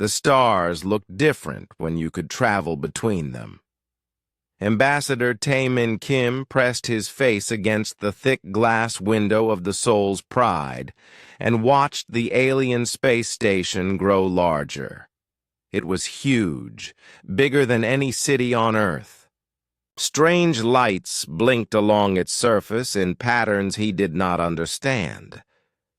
The stars looked different when you could travel between them. Ambassador Tae-min Kim pressed his face against the thick glass window of the Soul's Pride and watched the alien space station grow larger. It was huge, bigger than any city on Earth. Strange lights blinked along its surface in patterns he did not understand.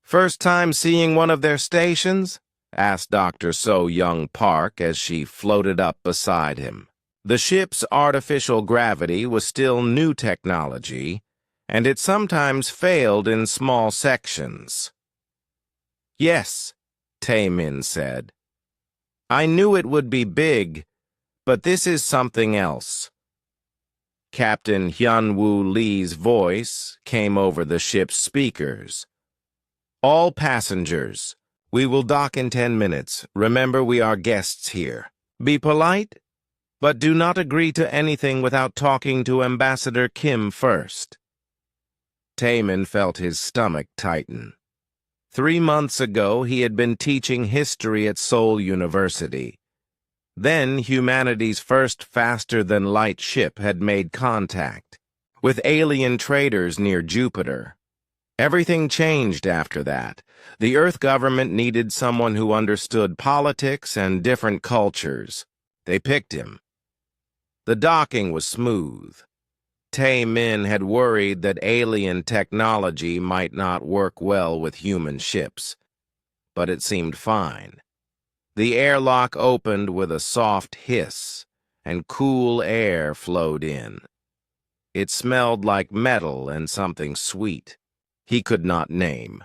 "First time seeing one of their stations?" asked Dr. So-Young Park as she floated up beside him. The ship's artificial gravity was still new technology, and it sometimes failed in small sections. "Yes," Tae-min said. "I knew it would be big, but this is something else." Captain Hyun-Woo Lee's voice came over the ship's speakers. "All passengers, we will dock in 10 minutes. Remember, we are guests here. Be polite, but do not agree to anything without talking to Ambassador Kim first." Tae-min felt his stomach tighten. 3 months ago, he had been teaching history at Seoul University. Then, humanity's first faster-than-light ship had made contact with alien traders near Jupiter. Everything changed after that. The Earth government needed someone who understood politics and different cultures. They picked him. The docking was smooth. Tae-min had worried that alien technology might not work well with human ships, but it seemed fine. The airlock opened with a soft hiss, and cool air flowed in. It smelled like metal and something sweet he could not name.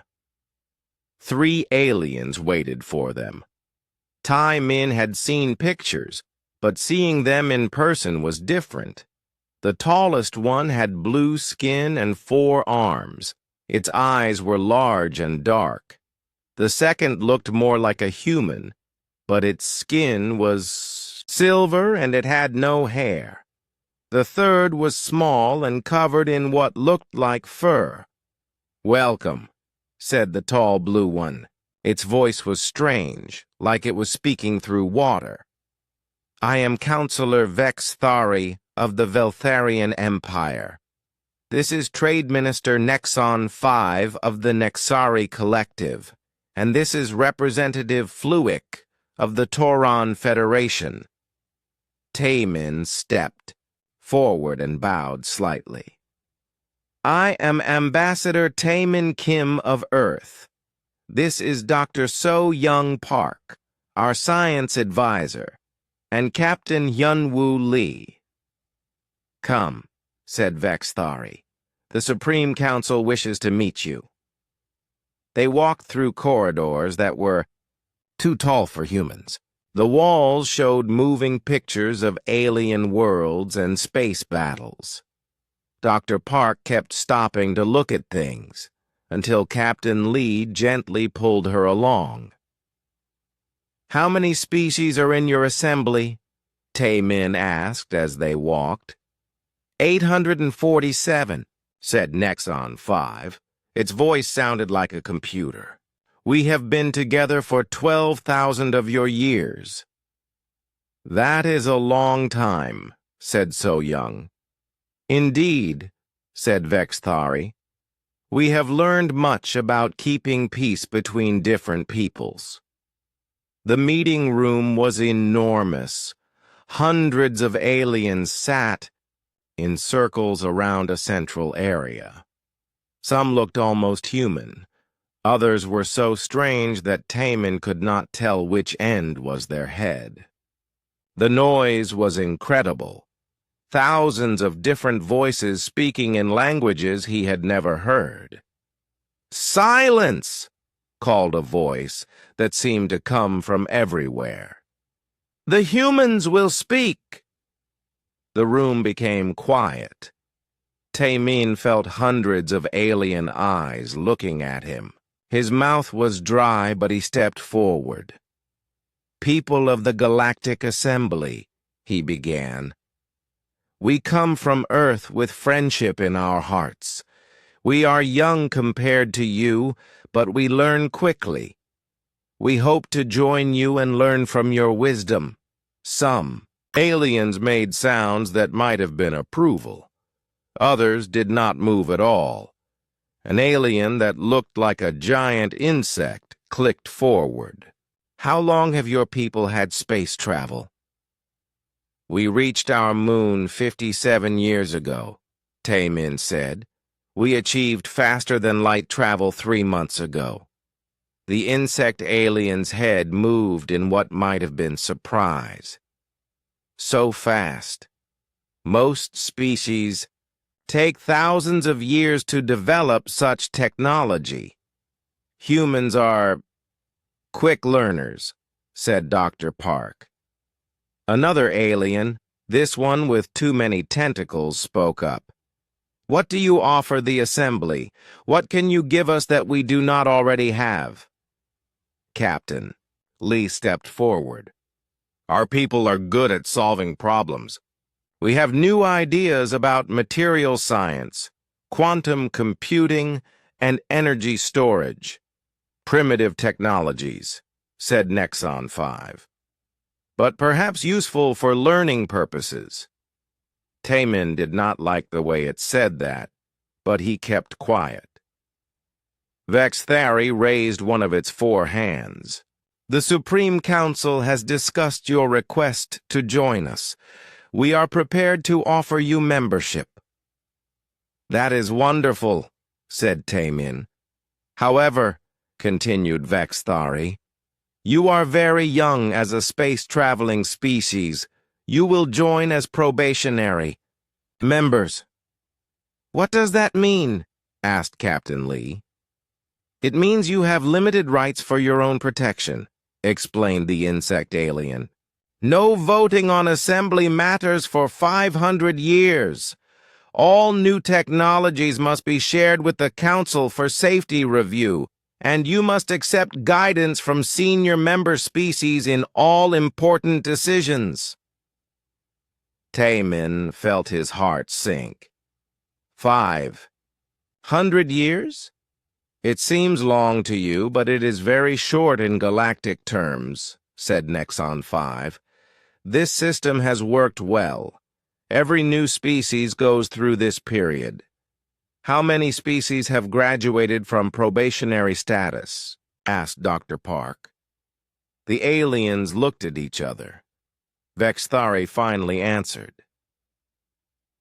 3 aliens waited for them. Tae-min had seen pictures, but seeing them in person was different. The tallest one had blue skin and 4 arms. Its eyes were large and dark. The second looked more like a human, but its skin was silver and it had no hair. The third was small and covered in what looked like fur. "Welcome," said the tall blue one. Its voice was strange, like it was speaking through water. "I am Counselor Vex Thari of the Veltharian Empire. This is Trade Minister Nexon 5 of the Nexari Collective, and this is Representative Fluick of the Toron Federation." Tae-min stepped forward and bowed slightly. "I am Ambassador Tae-min Kim of Earth. This is Dr. So-Young Park, our science advisor, and Captain Hyun-Woo Lee." "Come," said Vex Thari. "The Supreme Council wishes to meet you." They walked through corridors that were too tall for humans. The walls showed moving pictures of alien worlds and space battles. Dr. Park kept stopping to look at things, until Captain Lee gently pulled her along. "How many species are in your assembly?" Tae-min asked as they walked. 847, said Nexon 5. Its voice sounded like a computer. "We have been together for 12,000 of your years." "That is a long time," said So-Young. "Indeed," said Vex Thari. "We have learned much about keeping peace between different peoples." The meeting room was enormous. Hundreds of aliens sat in circles around a central area. Some looked almost human. Others were so strange that Tae-min could not tell which end was their head. The noise was incredible. Thousands of different voices speaking in languages he had never heard. "Silence!" called a voice that seemed to come from everywhere. "The humans will speak!" The room became quiet. Tae-min felt hundreds of alien eyes looking at him. His mouth was dry, but he stepped forward. "People of the Galactic Assembly," he began. "We come from Earth with friendship in our hearts. We are young compared to you, but we learn quickly. We hope to join you and learn from your wisdom. Some aliens made sounds that might have been approval. Others did not move at all. An alien that looked like a giant insect clicked forward. How long have your people had space travel? We reached our moon 57 years ago, Taemin said. We achieved faster-than-light travel 3 months ago. The insect alien's head moved in what might have been surprise. So fast. Most species take thousands of years to develop such technology. Humans are quick learners, said Dr. Park. Another alien, this one with too many tentacles, spoke up. What do you offer the assembly? What can you give us that we do not already have? Captain Lee stepped forward. Our people are good at solving problems. We have new ideas about material science, quantum computing, and energy storage. Primitive technologies, said Nexon 5. But perhaps useful for learning purposes. Taemin did not like the way it said that, but he kept quiet. Vexthari raised one of its 4 hands. The Supreme Council has discussed your request to join us. We are prepared to offer you membership. That is wonderful, said Taemin. However, continued Vexthari, you are very young as a space-traveling species. You will join as probationary members. What does that mean? Asked Captain Lee. It means you have limited rights for your own protection, explained the insect alien. No voting on assembly matters for 500 years. All new technologies must be shared with the Council for safety review, and you must accept guidance from senior member species in all important decisions. Taemin felt his heart sink. 500 years? It seems long to you, but it is very short in galactic terms, said Nexon 5. This system has worked well. Every new species goes through this period. How many species have graduated from probationary status? Asked Dr. Park. The aliens looked at each other. Vexthari finally answered.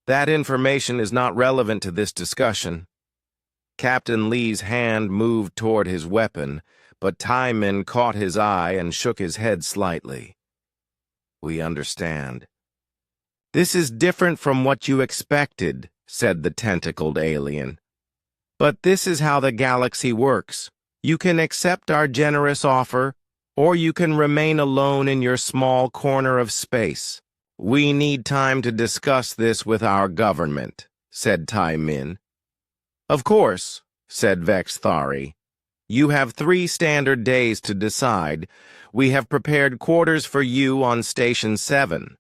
That information is not relevant to this discussion. Captain Lee's hand moved toward his weapon, but Taemin caught his eye and shook his head slightly. We understand. This is different from what you expected, said the tentacled alien. But this is how the galaxy works. You can accept our generous offer, or you can remain alone in your small corner of space. We need time to discuss this with our government, said Taemin. Of course, said Vexthari. You have 3 standard days to decide. We have prepared quarters for you on Station 7.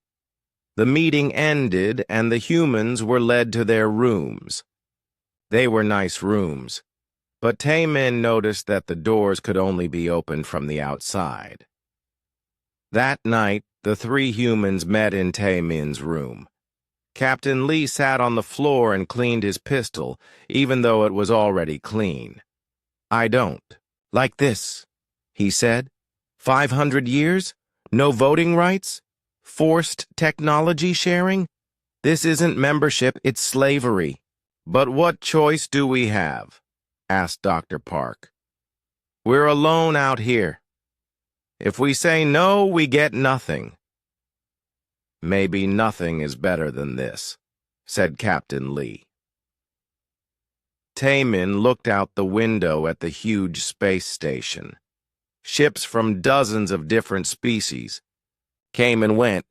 The meeting ended, and the humans were led to their rooms. They were nice rooms, but Taemin noticed that the doors could only be opened from the outside. That night, the 3 humans met in Taemin's room. Captain Lee sat on the floor and cleaned his pistol, even though it was already clean. I don't like this, he said. 500 years? No voting rights? Forced technology sharing? This isn't membership, it's slavery. But what choice do we have? Asked Dr. Park. We're alone out here. If we say no, we get nothing. Maybe nothing is better than this, said Captain Lee. Taemin looked out the window at the huge space station. Ships from dozens of different species came and went.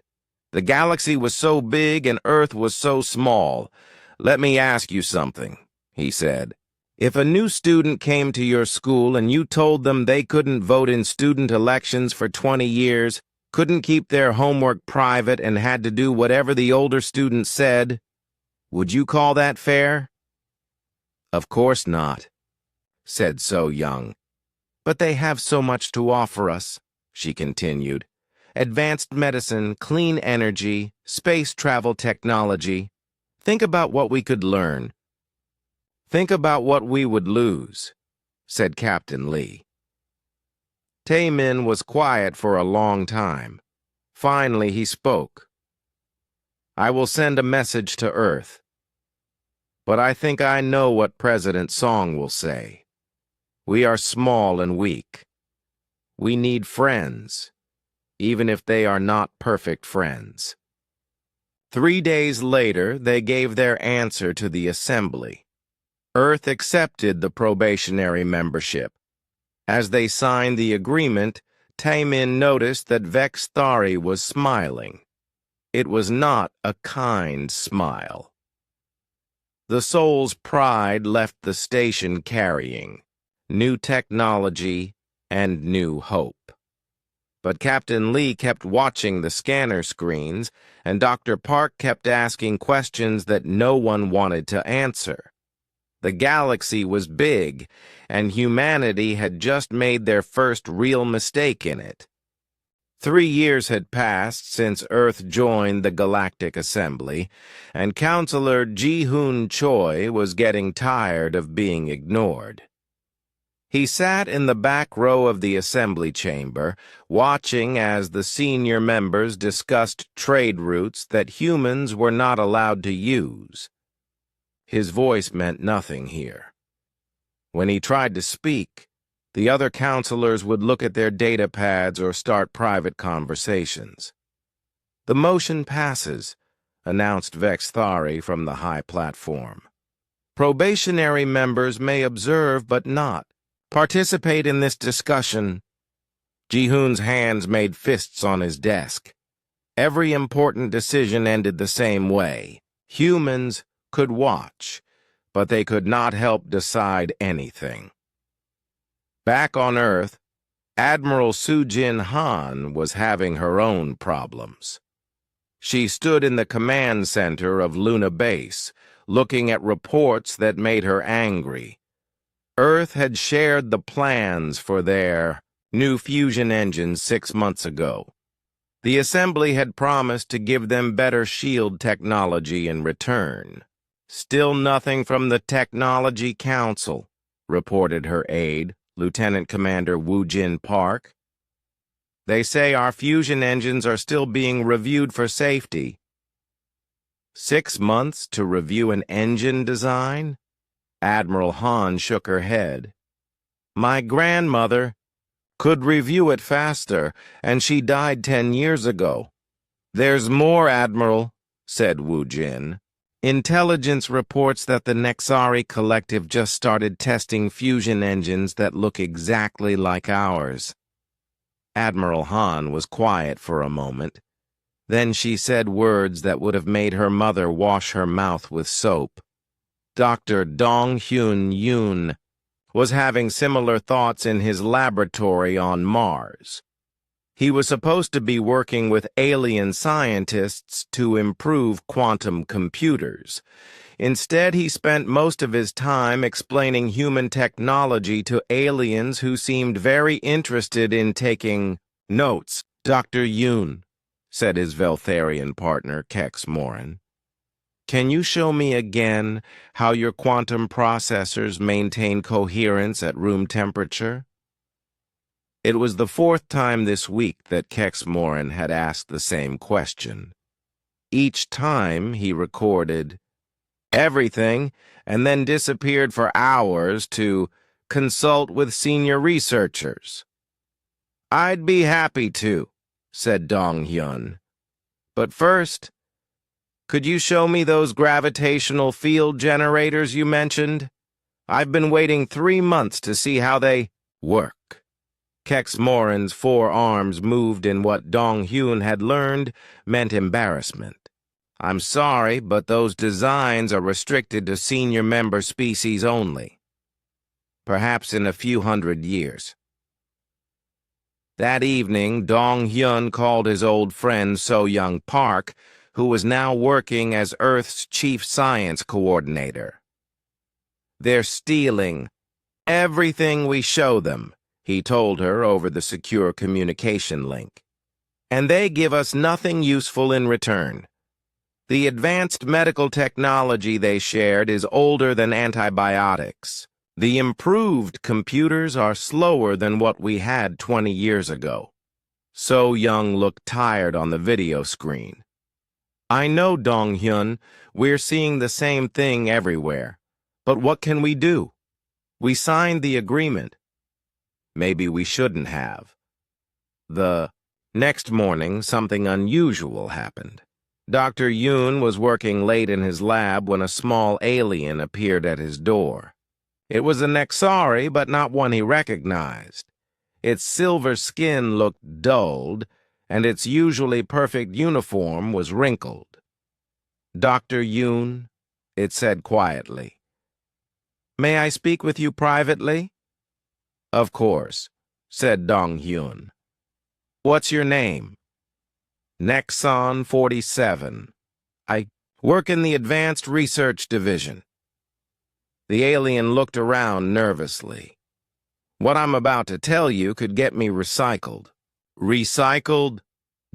The galaxy was so big and Earth was so small. Let me ask you something, he said. If a new student came to your school and you told them they couldn't vote in student elections for 20 years, couldn't keep their homework private, and had to do whatever the older student said, would you call that fair? Of course not, said So Young. But they have so much to offer us, she continued. Advanced medicine, clean energy, space travel technology. Think about what we could learn. Think about what we would lose, said Captain Lee. Taemin was quiet for a long time. Finally, he spoke. I will send a message to Earth. But I think I know what President Song will say. We are small and weak. We need friends, even if they are not perfect friends. 3 days later, they gave their answer to the Assembly. Earth accepted the probationary membership. As they signed the agreement, Taemin noticed that Vex Thari was smiling. It was not a kind smile. The soul's pride left the station carrying new technology and new hope. But Captain Lee kept watching the scanner screens, and Dr. Park kept asking questions that no one wanted to answer. The galaxy was big, and humanity had just made their first real mistake in it. 3 years had passed since Earth joined the Galactic Assembly, and Counselor Ji-Hoon Choi was getting tired of being ignored. He sat in the back row of the assembly chamber, watching as the senior members discussed trade routes that humans were not allowed to use. His voice meant nothing here. When he tried to speak, the other counselors would look at their data pads or start private conversations. The motion passes, announced Vex Thari from the high platform. Probationary members may observe but not participate in this discussion. Ji-Hoon's hands made fists on his desk. Every important decision ended the same way. Humans could watch, but they could not help decide anything. Back on Earth, Admiral Soo-Jin Han was having her own problems. She stood in the command center of Luna Base, looking at reports that made her angry. Earth had shared the plans for their new fusion engines 6 months ago. The Assembly had promised to give them better shield technology in return. Still nothing from the Technology Council, reported her aide, Lieutenant Commander Woo-Jin Park. They say our fusion engines are still being reviewed for safety. 6 months to review an engine design? Admiral Han shook her head. My grandmother could review it faster, and she died 10 years ago. There's more, Admiral, said Woo-Jin. Intelligence reports that the Nexari Collective just started testing fusion engines that look exactly like ours. Admiral Han was quiet for a moment. Then she said words that would have made her mother wash her mouth with soap. Dr. Dong-Hyun Yoon was having similar thoughts in his laboratory on Mars. He was supposed to be working with alien scientists to improve quantum computers. Instead, he spent most of his time explaining human technology to aliens who seemed very interested in taking notes. Dr. Yoon, said his Veltharian partner, Kex Morin. Can you show me again how your quantum processors maintain coherence at room temperature? It was the 4th time this week that Kex Morin had asked the same question. Each time he recorded everything and then disappeared for hours to consult with senior researchers. I'd be happy to, said Dong-Hyun. But first, could you show me those gravitational field generators you mentioned? I've been waiting 3 months to see how they work. Kex Morin's 4 arms moved in what Dong-Hyun had learned meant embarrassment. I'm sorry, but those designs are restricted to senior member species only. Perhaps in a few hundred years. That evening, Dong-Hyun called his old friend So-Young Park, who was now working as Earth's chief science coordinator. They're stealing everything we show them, he told her over the secure communication link. And they give us nothing useful in return. The advanced medical technology they shared is older than antibiotics. The improved computers are slower than what we had 20 years ago. So Young looked tired on the video screen. I know, Dong-hyun, we're seeing the same thing everywhere. But what can we do? We signed the agreement. Maybe we shouldn't have. The next morning, something unusual happened. Dr. Yoon was working late in his lab when a small alien appeared at his door. It was a Nexari, but not one he recognized. Its silver skin looked dulled, and its usually perfect uniform was wrinkled. "Dr. Yoon," it said quietly. "May I speak with you privately?" "Of course," said Dong-hyun. "What's your name?" "Nexon 47. I work in the Advanced Research Division." The alien looked around nervously. "What I'm about to tell you could get me recycled." Recycled,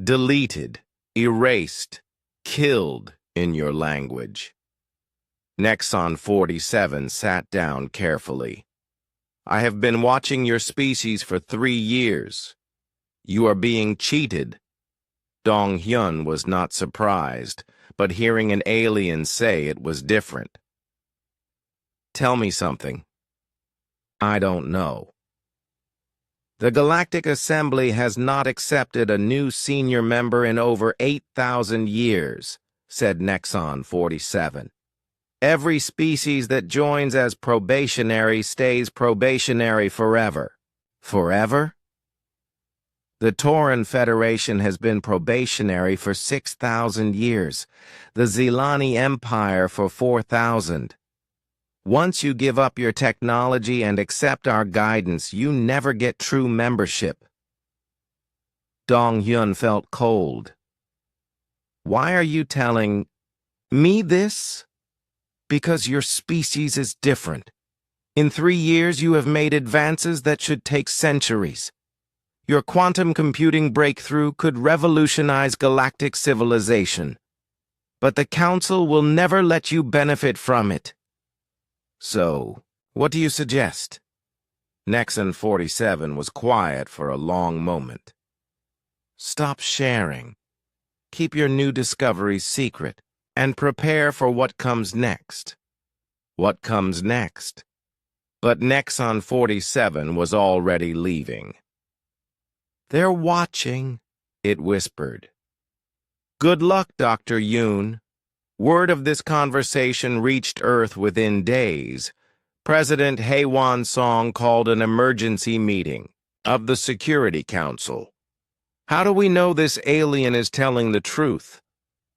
deleted, erased, killed in your language. Nexon 47 sat down carefully. "I have been watching your species for 3 years. You are being cheated." Dong-hyun was not surprised, but hearing an alien say it was different. "Tell me something." "I don't know." "The Galactic Assembly has not accepted a new senior member in over 8,000 years, said Nexon 47. "Every species that joins as probationary stays probationary forever." Forever? The Tauran Federation has been probationary for 6,000 years, the Zilani Empire for 4,000. Once you give up your technology and accept our guidance, you never get true membership. Dong-hyun felt cold. "Why are you telling me this?" "Because your species is different. In 3 years you have made advances that should take centuries. Your quantum computing breakthrough could revolutionize galactic civilization. But the Council will never let you benefit from it. So, what do you suggest?" Nexon 47 was quiet for a long moment. "Stop sharing. Keep your new discoveries secret, and prepare for what comes next." What comes next? But Nexon 47 was already leaving. "They're watching," it whispered. "Good luck, Dr. Yoon." Word of this conversation reached Earth within days. President Haewon Song called an emergency meeting of the Security Council. "How do we know this alien is telling the truth?"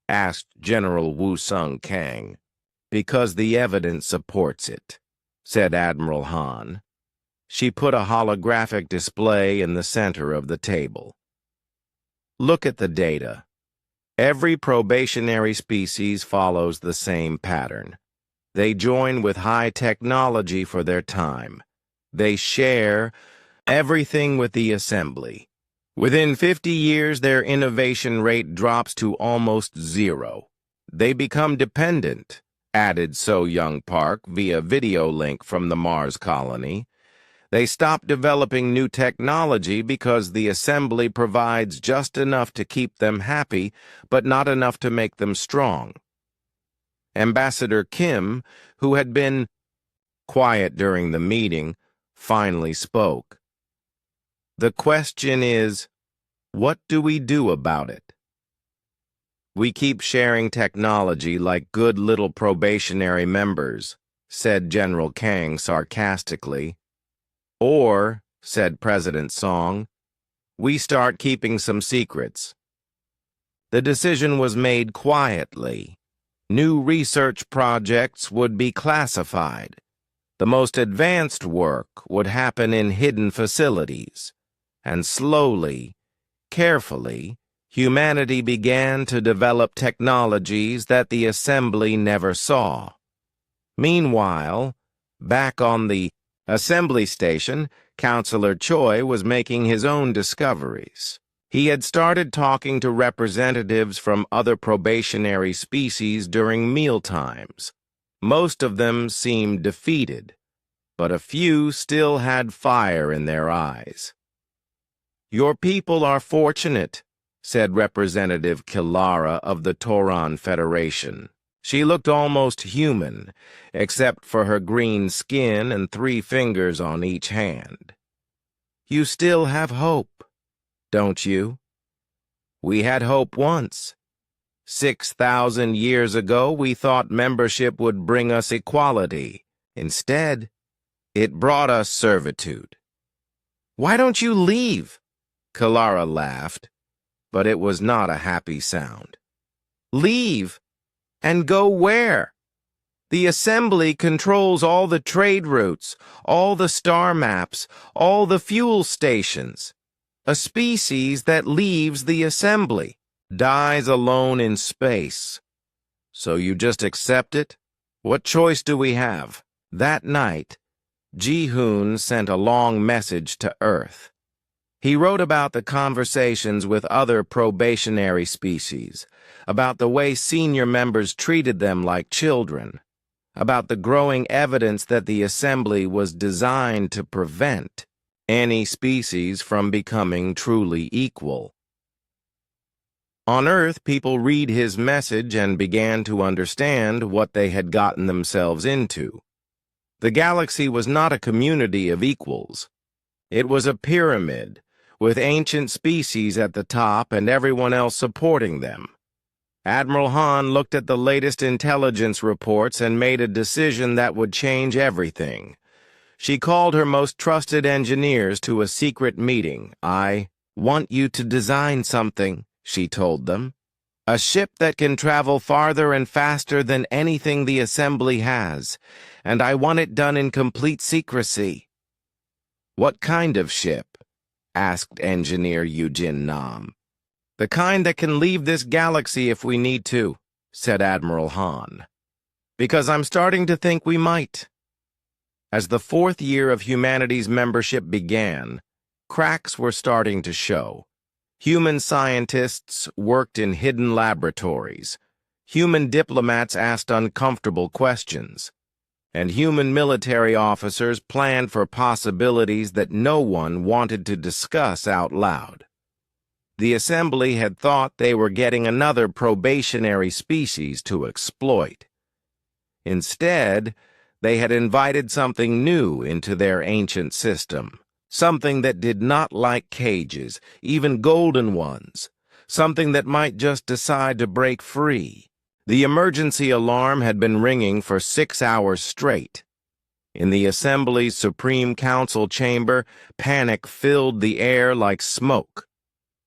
asked General Woo Sung Kang. "Because the evidence supports it," said Admiral Han. She put a holographic display in the center of the table. "Look at the data. Every probationary species follows the same pattern. They join with high technology for their time. They share everything with the assembly. Within 50 years, their innovation rate drops to almost zero. They become dependent," added So Young Park via video link from the Mars colony. "They stop developing new technology because the assembly provides just enough to keep them happy, but not enough to make them strong." Ambassador Kim, who had been quiet during the meeting, finally spoke. "The question is, what do we do about it?" "We keep sharing technology like good little probationary members," said General Kang sarcastically. "Or," said President Song, "we start keeping some secrets." The decision was made quietly. New research projects would be classified. The most advanced work would happen in hidden facilities. And slowly, carefully, humanity began to develop technologies that the assembly never saw. Meanwhile, back on the Assembly Station, Counselor Choi was making his own discoveries. He had started talking to representatives from other probationary species during mealtimes. Most of them seemed defeated, but a few still had fire in their eyes. "Your people are fortunate," said Representative Kilara of the Toron Federation. She looked almost human, except for her green skin and 3 fingers on each hand. "You still have hope, don't you? We had hope once. 6,000 years ago, we thought membership would bring us equality. Instead, it brought us servitude." "Why don't you leave?" Kilara laughed, but it was not a happy sound. "Leave? And go where? The Assembly controls all the trade routes, all the star maps, all the fuel stations. A species that leaves the Assembly dies alone in space. So you just accept it? What choice do we have?" That night, Ji-hoon sent a long message to Earth. He wrote about the conversations with other probationary species, about the way senior members treated them like children, about the growing evidence that the Assembly was designed to prevent any species from becoming truly equal. On Earth, people read his message and began to understand what they had gotten themselves into. The galaxy was not a community of equals. It was a pyramid, with ancient species at the top and everyone else supporting them. Admiral Han looked at the latest intelligence reports and made a decision that would change everything. She called her most trusted engineers to a secret meeting. "I want you to design something," she told them. "A ship that can travel farther and faster than anything the Assembly has, and I want it done in complete secrecy." "What kind of ship?" asked engineer Yujin Nam. "The kind that can leave this galaxy if we need to," said Admiral Han. "Because I'm starting to think we might." As the 4th year of humanity's membership began, cracks were starting to show. Human scientists worked in hidden laboratories. Human diplomats asked uncomfortable questions. And human military officers planned for possibilities that no one wanted to discuss out loud. The Assembly had thought they were getting another probationary species to exploit. Instead, they had invited something new into their ancient system, something that did not like cages, even golden ones, something that might just decide to break free. The emergency alarm had been ringing for 6 hours straight. In the Assembly's Supreme Council chamber, panic filled the air like smoke.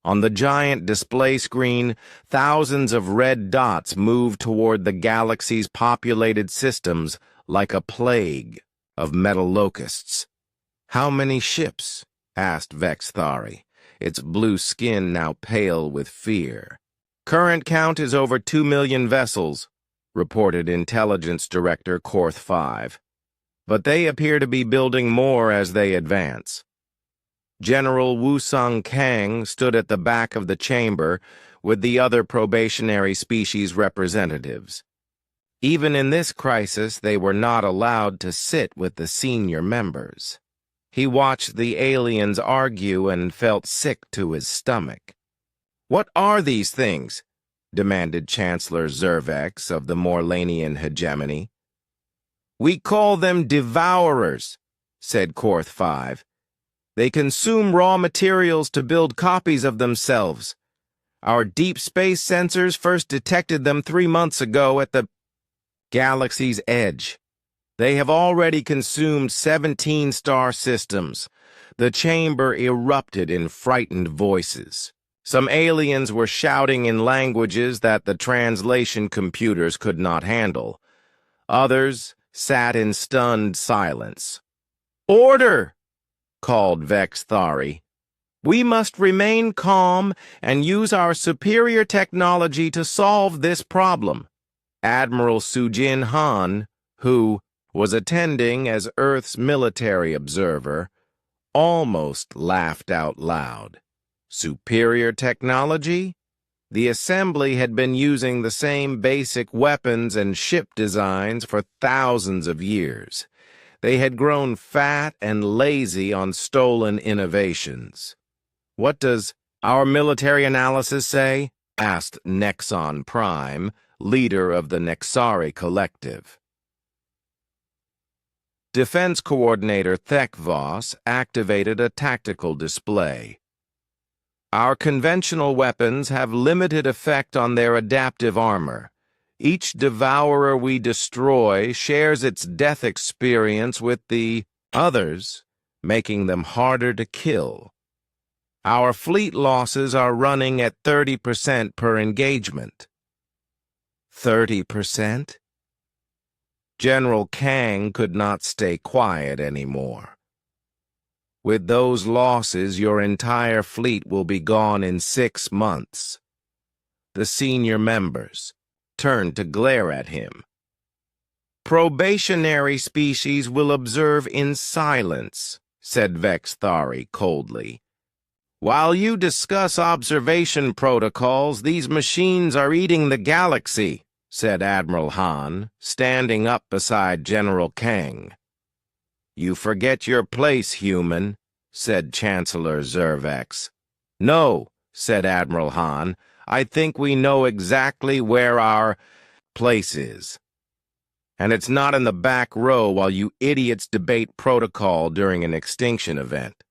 On the giant display screen, thousands of red dots moved toward the galaxy's populated systems like a plague of metal locusts. "How many ships?" asked Vexthari, its blue skin now pale with fear. "Current count is over 2 million vessels," reported Intelligence Director Korth 5. "But they appear to be building more as they advance." General Woo-sung Kang stood at the back of the chamber with the other probationary species representatives. Even in this crisis, they were not allowed to sit with the senior members. He watched the aliens argue and felt sick to his stomach. "What are these things?" demanded Chancellor Zervex of the Morlanian hegemony. "We call them devourers," said Korth 5. "They consume raw materials to build copies of themselves. Our deep space sensors first detected them 3 months ago at the galaxy's edge. They have already consumed 17 star systems." The chamber erupted in frightened voices. Some aliens were shouting in languages that the translation computers could not handle. Others sat in stunned silence. "Order!" called Vexthari. "We must remain calm and use our superior technology to solve this problem." Admiral Sujin Han, who was attending as Earth's military observer, almost laughed out loud. Superior technology? The Assembly had been using the same basic weapons and ship designs for thousands of years. They had grown fat and lazy on stolen innovations. "What does our military analysis say?" asked Nexon Prime, leader of the Nexari Collective. Defense Coordinator Thekvos activated a tactical display. "Our conventional weapons have limited effect on their adaptive armor. Each devourer we destroy shares its death experience with the others, making them harder to kill. Our fleet losses are running at 30% per engagement." 30%? General Kang could not stay quiet anymore. "With those losses, your entire fleet will be gone in 6 months. The senior members turned to glare at him. "Probationary species will observe in silence," said Vexthari coldly. "While you discuss observation protocols, these machines are eating the galaxy," said Admiral Han, standing up beside General Kang. "You forget your place, human," said Chancellor Zervex. "No," said Admiral Han, "I think we know exactly where our place is. And it's not in the back row while you idiots debate protocol during an extinction event."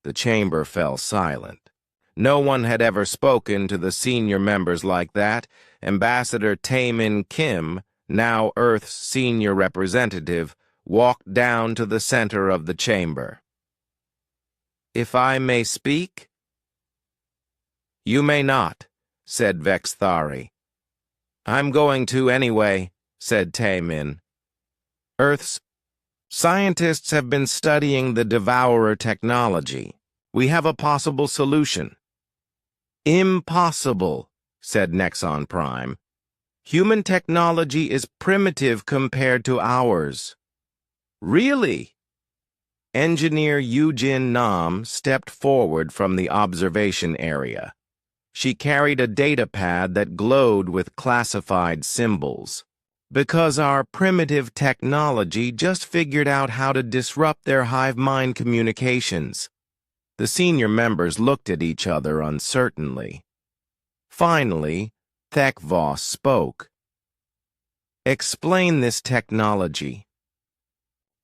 The chamber fell silent. No one had ever spoken to the senior members like that. Ambassador Taemin Kim, now Earth's senior representative, walked down to the center of the chamber. "If I may speak?" "You may not," said Vexthari. "I'm going to anyway," said Taemin. "Earth's scientists have been studying the Devourer technology. We have a possible solution." "Impossible," said Nexon Prime. "Human technology is primitive compared to ours." "Really?" Engineer Yujin Nam stepped forward from the observation area. She carried a data pad that glowed with classified symbols. "Because our primitive technology just figured out how to disrupt their hive mind communications." The senior members looked at each other uncertainly. Finally, Thekvos spoke. "Explain this technology."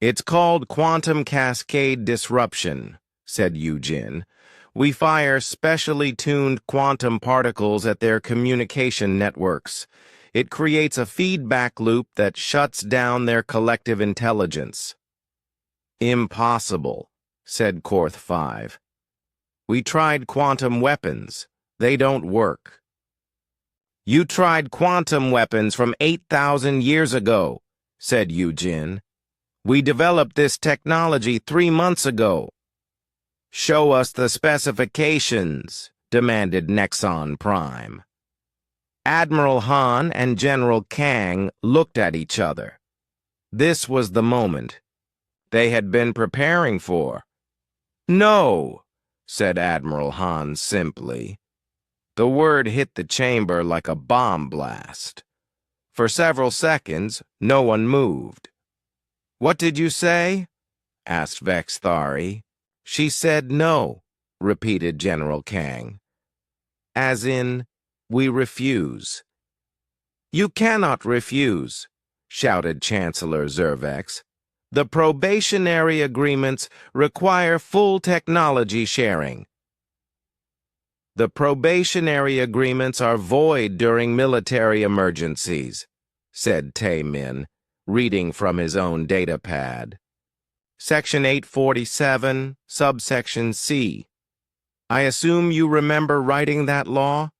"It's called quantum cascade disruption," said Yujin. "We fire specially tuned quantum particles at their communication networks. It creates a feedback loop that shuts down their collective intelligence." "Impossible," said Korth 5. "We tried quantum weapons. They don't work." "You tried quantum weapons from 8,000 years ago," said Yujin. "We developed this technology 3 months ago." "Show us the specifications," demanded Nexon Prime. Admiral Han and General Kang looked at each other. This was the moment they had been preparing for. "No," said Admiral Han simply. The word hit the chamber like a bomb blast. For several seconds, no one moved. "What did you say?" asked Vexthari. "She said no," repeated General Kang. "As in, we refuse." "You cannot refuse," shouted Chancellor Zervex. "The probationary agreements require full technology sharing." "The probationary agreements are void during military emergencies," said Taemin, reading from his own datapad. "Section 847, subsection C. I assume you remember writing that law?"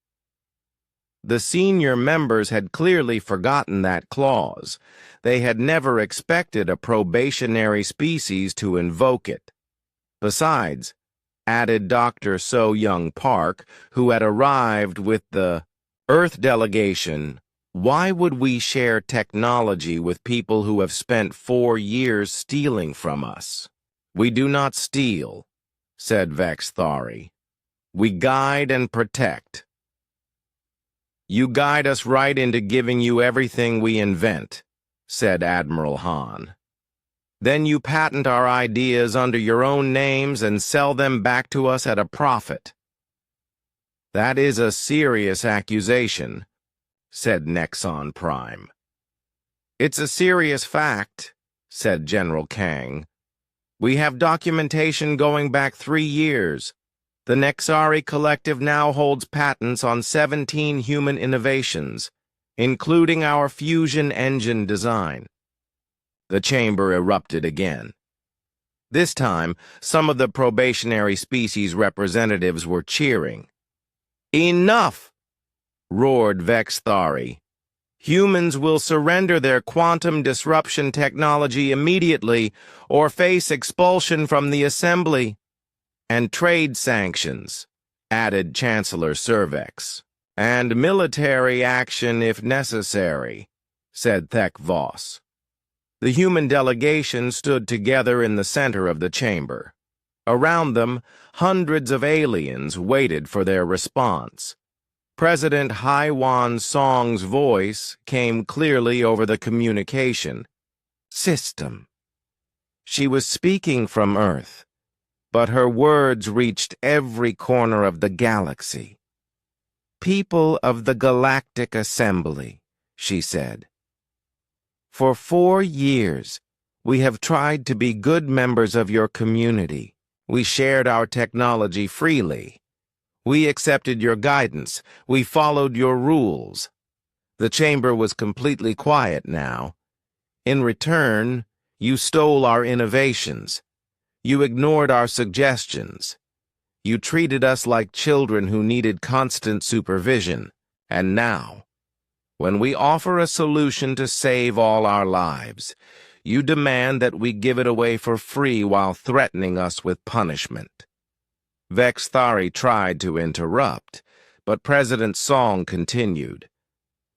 The senior members had clearly forgotten that clause. They had never expected a probationary species to invoke it. Besides, added Dr. So Young Park, who had arrived with the Earth delegation, Why would we share technology with people who have spent 4 years stealing from us? We do not steal, said Vex Thari. We guide and protect. You guide us right into giving you everything we invent, said Admiral Han. Then you patent our ideas under your own names and sell them back to us at a profit. That is a serious accusation, said Nexon Prime. It's a serious fact, said General Kang. We have documentation going back 3 years. The Nexari Collective now holds patents on 17 human innovations, including our fusion engine design. The chamber erupted again. This time, some of the probationary species representatives were cheering. Enough! Roared Vex Thari. Humans will surrender their quantum disruption technology immediately or face expulsion from the assembly. And trade sanctions, added Chancellor Cervex. And military action if necessary, said Thek Voss. The human delegation stood together in the center of the chamber. Around them, hundreds of aliens waited for their response. President Haiwan Song's voice came clearly over the communication system. She was speaking from Earth, but her words reached every corner of the galaxy. People of the Galactic Assembly, she said. For 4 years, we have tried to be good members of your community. We shared our technology freely. We accepted your guidance. We followed your rules. The chamber was completely quiet now. In return, you stole our innovations. You ignored our suggestions. You treated us like children who needed constant supervision. And now, when we offer a solution to save all our lives, you demand that we give it away for free while threatening us with punishment. Vex Thari tried to interrupt, but President Song continued.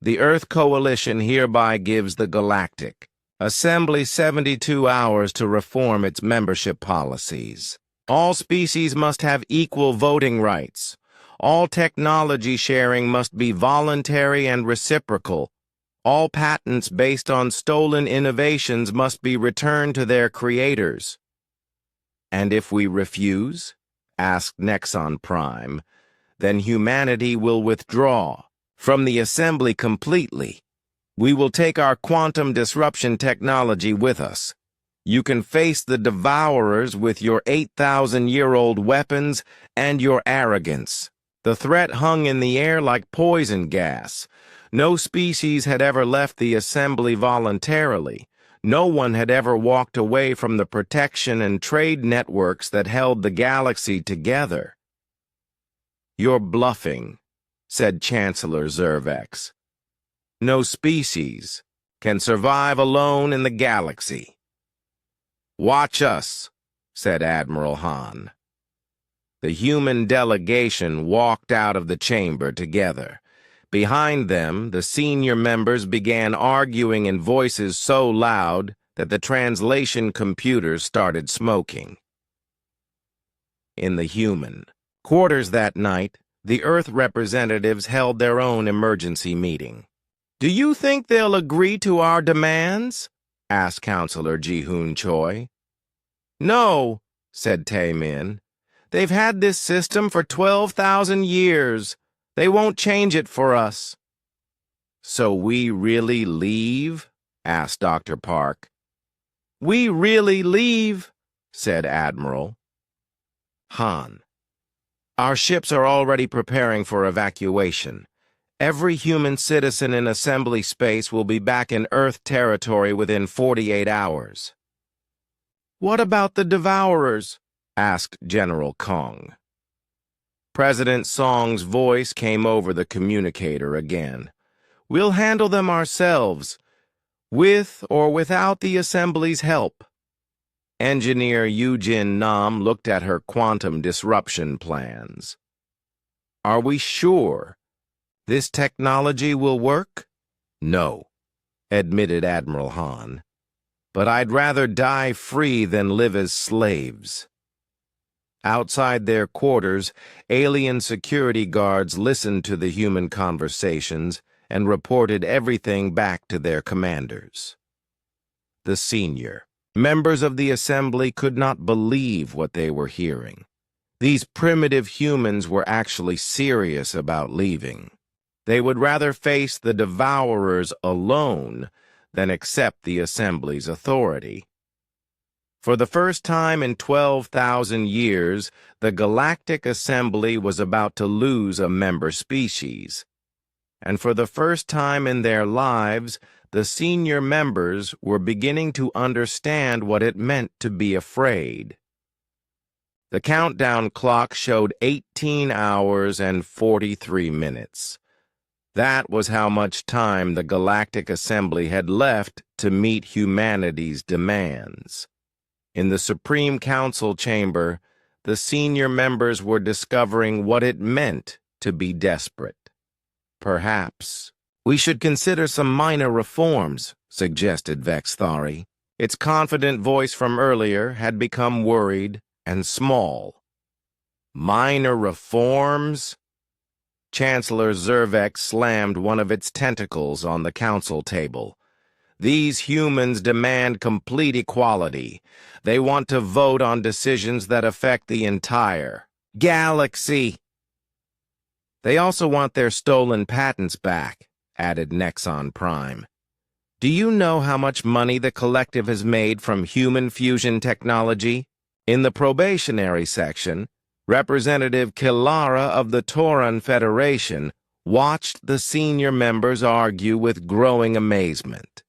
The Earth Coalition hereby gives the Galactic Assembly 72 hours to reform its membership policies. All species must have equal voting rights. All technology sharing must be voluntary and reciprocal. All patents based on stolen innovations must be returned to their creators. And if we refuse, asked Nexon Prime, then humanity will withdraw from the assembly completely. We will take our quantum disruption technology with us. You can face the Devourers with your 8,000-year-old weapons and your arrogance. The threat hung in the air like poison gas. No species had ever left the assembly voluntarily. No one had ever walked away from the protection and trade networks that held the galaxy together. You're bluffing, said Chancellor Cervex. No species can survive alone in the galaxy. Watch us, said Admiral Han. The human delegation walked out of the chamber together. Behind them, the senior members began arguing in voices so loud that the translation computers started smoking. In the human quarters that night, the Earth representatives held their own emergency meeting. Do you think they'll agree to our demands? Asked Counselor Ji-Hoon Choi. No, said Tae-min. They've had this system for 12,000 years. They won't change it for us. So we really leave? Asked Dr. Park. We really leave, said Admiral Han. Our ships are already preparing for evacuation. Every human citizen in assembly space will be back in Earth territory within 48 hours. What about the Devourers? Asked General Kong. President Song's voice came over the communicator again. We'll handle them ourselves, with or without the Assembly's help. Engineer Yujin Nam looked at her quantum disruption plans. Are we sure this technology will work? No, admitted Admiral Han, but I'd rather die free than live as slaves. Outside their quarters, alien security guards listened to the human conversations and reported everything back to their commanders. The senior members of the assembly could not believe what they were hearing. These primitive humans were actually serious about leaving. They would rather face the devourers alone than accept the assembly's authority. For the first time in 12,000 years, the Galactic Assembly was about to lose a member species. And for the first time in their lives, the senior members were beginning to understand what it meant to be afraid. The countdown clock showed 18 hours and 43 minutes. That was how much time the Galactic Assembly had left to meet humanity's demands. In the Supreme Council chamber, the senior members were discovering what it meant to be desperate. Perhaps we should consider some minor reforms, suggested Vexthari. Its confident voice from earlier had become worried and small. Minor reforms? Chancellor Zervek slammed one of its tentacles on the council table. These humans demand complete equality. They want to vote on decisions that affect the entire galaxy. They also want their stolen patents back, added Nexon Prime. Do you know how much money the collective has made from human fusion technology? In the probationary section, Representative Kilara of the Tauran Federation watched the senior members argue with growing amazement.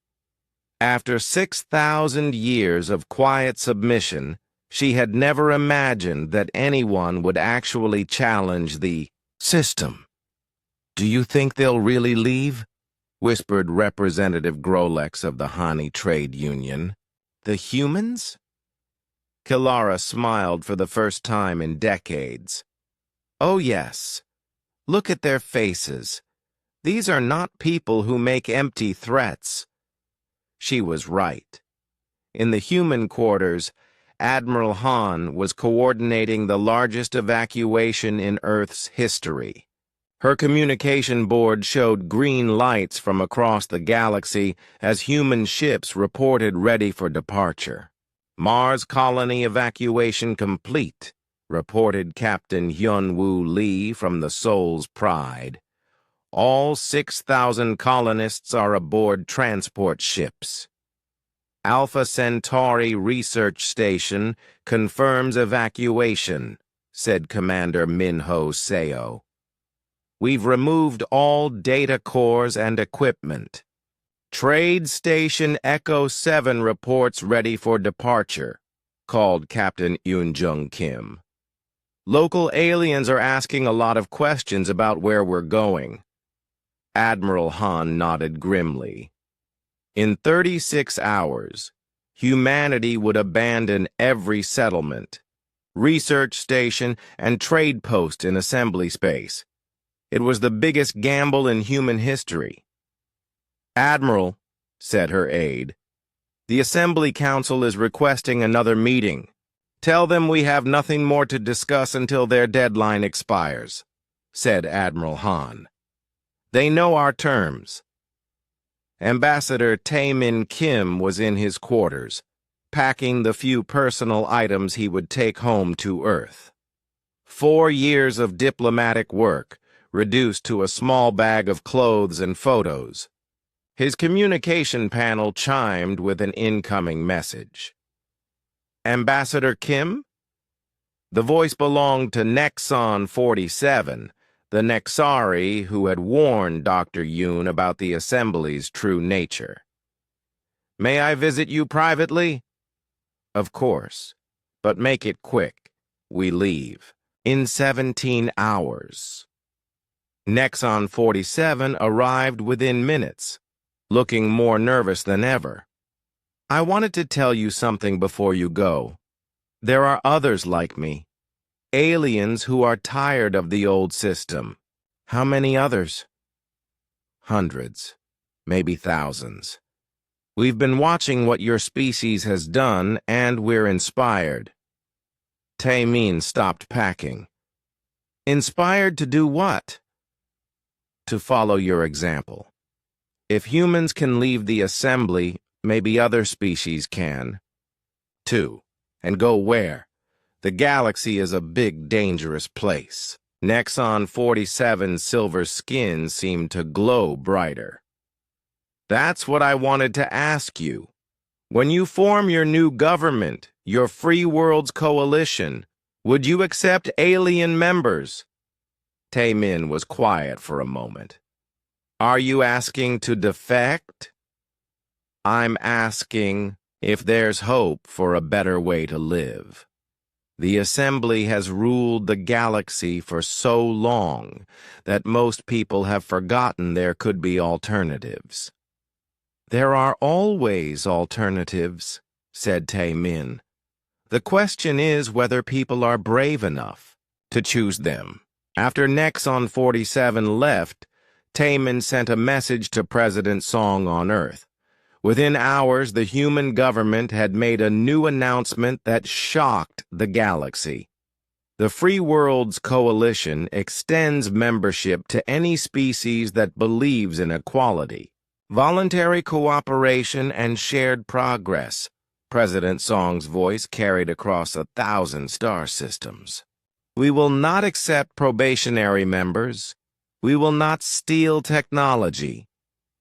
After 6,000 years of quiet submission, she had never imagined that anyone would actually challenge the system. Do you think they'll really leave? Whispered Representative Grolex of the Hani Trade Union. The humans? Kilara smiled for the first time in decades. Oh yes. Look at their faces. These are not people who make empty threats. She was right. In the human quarters, Admiral Han was coordinating the largest evacuation in Earth's history. Her communication board showed green lights from across the galaxy as human ships reported ready for departure. Mars colony evacuation complete, reported Captain Hyun-Woo Lee from the Soul's Pride. All 6,000 colonists are aboard transport ships. Alpha Centauri Research Station confirms evacuation, said Commander Minho Seo. We've removed all data cores and equipment. Trade Station Echo 7 reports ready for departure, called Captain Yoon-Jung Kim. Local aliens are asking a lot of questions about where we're going. Admiral Han nodded grimly. In 36 hours, humanity would abandon every settlement, research station, and trade post in assembly space. It was the biggest gamble in human history. Admiral, said her aide, the Assembly Council is requesting another meeting. Tell them we have nothing more to discuss until their deadline expires, said Admiral Han. They know our terms. Ambassador Tae-min Kim was in his quarters, packing the few personal items he would take home to Earth. 4 years of diplomatic work, reduced to a small bag of clothes and photos. His communication panel chimed with an incoming message. Ambassador Kim? The voice belonged to Nexon 47, the Nexari who had warned Dr. Yoon about the Assembly's true nature. May I visit you privately? Of course, but make it quick. We leave in 17 hours. Nexon 47 arrived within minutes, looking more nervous than ever. I wanted to tell you something before you go. There are others like me. Aliens who are tired of the old system. How many others? Hundreds. maybe thousands. We've been watching what your species has done, and we're inspired. Taemin stopped packing. Inspired to do what? To follow your example. If humans can leave the assembly, maybe other species can. 2. And go where? The galaxy is a big, dangerous place. Nexon 47's silver skin seemed to glow brighter. That's what I wanted to ask you. When you form your new government, your Free Worlds Coalition, would you accept alien members? Taemin was quiet for a moment. Are you asking to defect? I'm asking if there's hope for a better way to live. The Assembly has ruled the galaxy for so long that most people have forgotten there could be alternatives. There are always alternatives, said Taemin. The question is whether people are brave enough to choose them. After Nexon 47 left, Taemin sent a message to President Song on Earth. Within hours, the human government had made a new announcement that shocked the galaxy. The Free Worlds Coalition extends membership to any species that believes in equality, voluntary cooperation, and shared progress. President Song's voice carried across 1,000 star systems. We will not accept probationary members. We will not steal technology.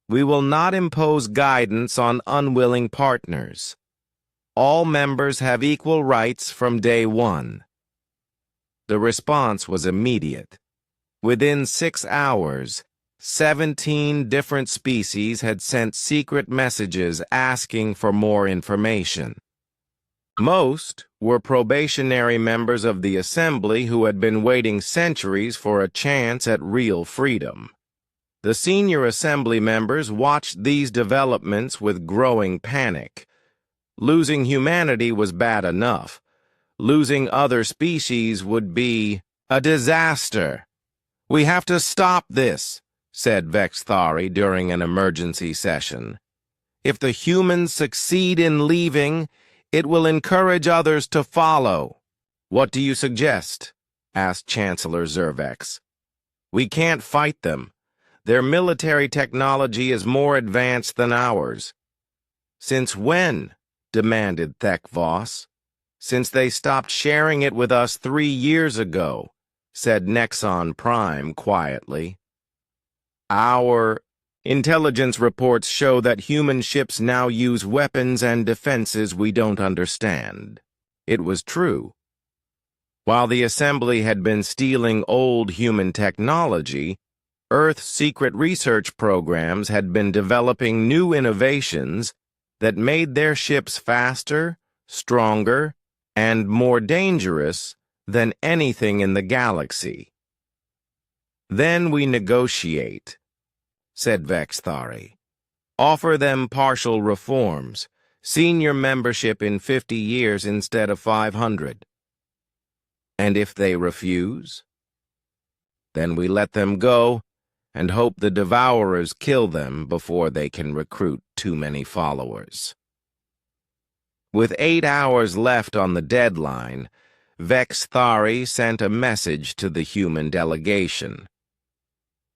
We will not impose guidance on unwilling partners. All members have equal rights from day one. The response was immediate. Within 6 hours, 17 different species had sent secret messages asking for more information. Most were probationary members of the Assembly who had been waiting centuries for a chance at real freedom. The senior Assembly members watched these developments with growing panic. Losing humanity was bad enough. Losing other species would be a disaster. We have to stop this, said Vexthari during an emergency session. If the humans succeed in leaving, it will encourage others to follow. What do you suggest? Asked Chancellor Zervex. We can't fight them. Their military technology is more advanced than ours. Since when? Demanded Thekvos. Since they stopped sharing it with us 3 years ago, said Nexon Prime quietly. Our intelligence reports show that human ships now use weapons and defenses we don't understand. It was true. While the Assembly had been stealing old human technology, Earth's secret research programs had been developing new innovations that made their ships faster, stronger, and more dangerous than anything in the galaxy. Then we negotiate, said Vexthari. Offer them partial reforms, senior membership in 50 years instead of 500. And if they refuse? Then we let them go and hope the Devourers kill them before they can recruit too many followers. With 8 hours left on the deadline, Vexthari sent a message to the human delegation.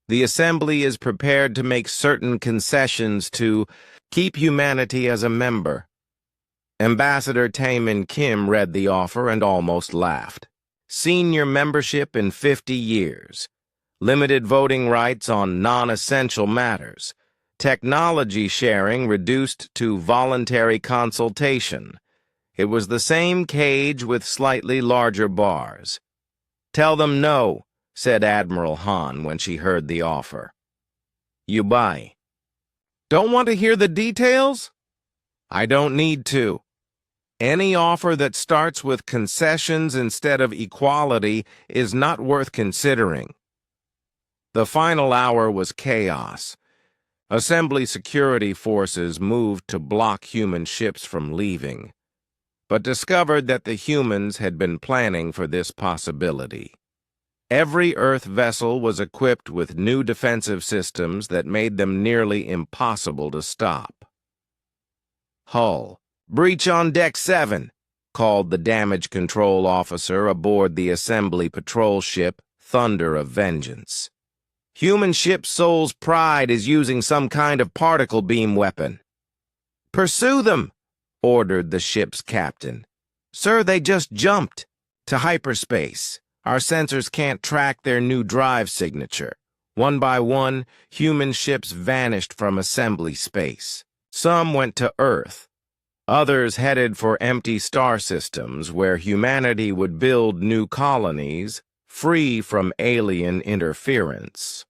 The Assembly is prepared to make certain concessions to keep humanity as a member. Ambassador Taemin Kim read the offer and almost laughed. Senior membership in 50 years. Limited voting rights on non-essential matters, technology sharing reduced to voluntary consultation. It was the same cage with slightly larger bars. Tell them no, said Admiral Han when she heard the offer. You buy. Don't want to hear the details? I don't need to. Any offer that starts with concessions instead of equality is not worth considering. The final hour was chaos. Assembly security forces moved to block human ships from leaving, but discovered that the humans had been planning for this possibility. Every Earth vessel was equipped with new defensive systems that made them nearly impossible to stop. "Hull, breach on Deck 7, called the damage control officer aboard the assembly patrol ship, Thunder of Vengeance. "Human ship Soul's Pride is using some kind of particle beam weapon." "Pursue them," ordered the ship's captain. "Sir, they just jumped to hyperspace. Our sensors can't track their new drive signature. One by one, human ships vanished from assembly space. Some went to Earth. Others headed for empty star systems where humanity would build new colonies free from alien interference."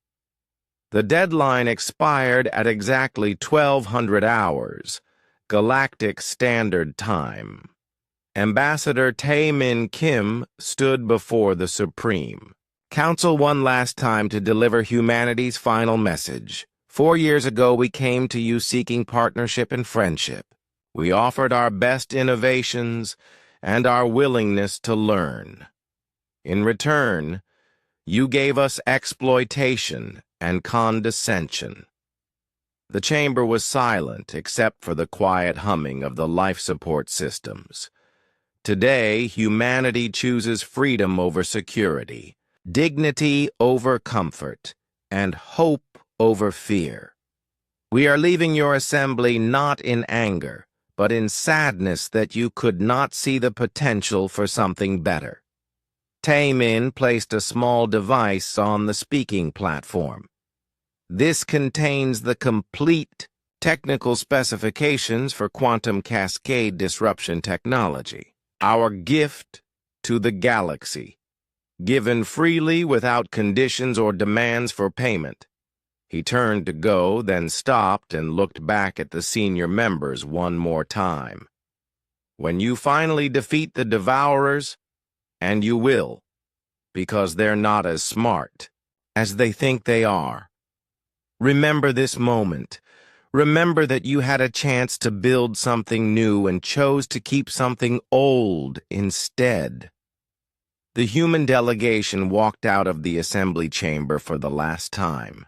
The deadline expired at exactly 1200 hours, Galactic Standard Time. Ambassador Tae-min Kim stood before the Supreme. "Council one last time to deliver humanity's final message. 4 years ago we came to you seeking partnership and friendship. We offered our best innovations and our willingness to learn. In return, you gave us exploitation and condescension." The chamber was silent except for the quiet humming of the life support systems. Today, humanity chooses freedom over security, dignity over comfort, and hope over fear. "We are leaving your assembly not in anger, but in sadness that you could not see the potential for something better." Tae-min placed a small device on the speaking platform. "This contains the complete technical specifications for quantum cascade disruption technology, our gift to the galaxy, given freely without conditions or demands for payment." He turned to go, then stopped and looked back at the senior members one more time. "When you finally defeat the Devourers, and you will, because they're not as smart as they think they are, remember this moment. Remember that you had a chance to build something new and chose to keep something old instead." The human delegation walked out of the assembly chamber for the last time.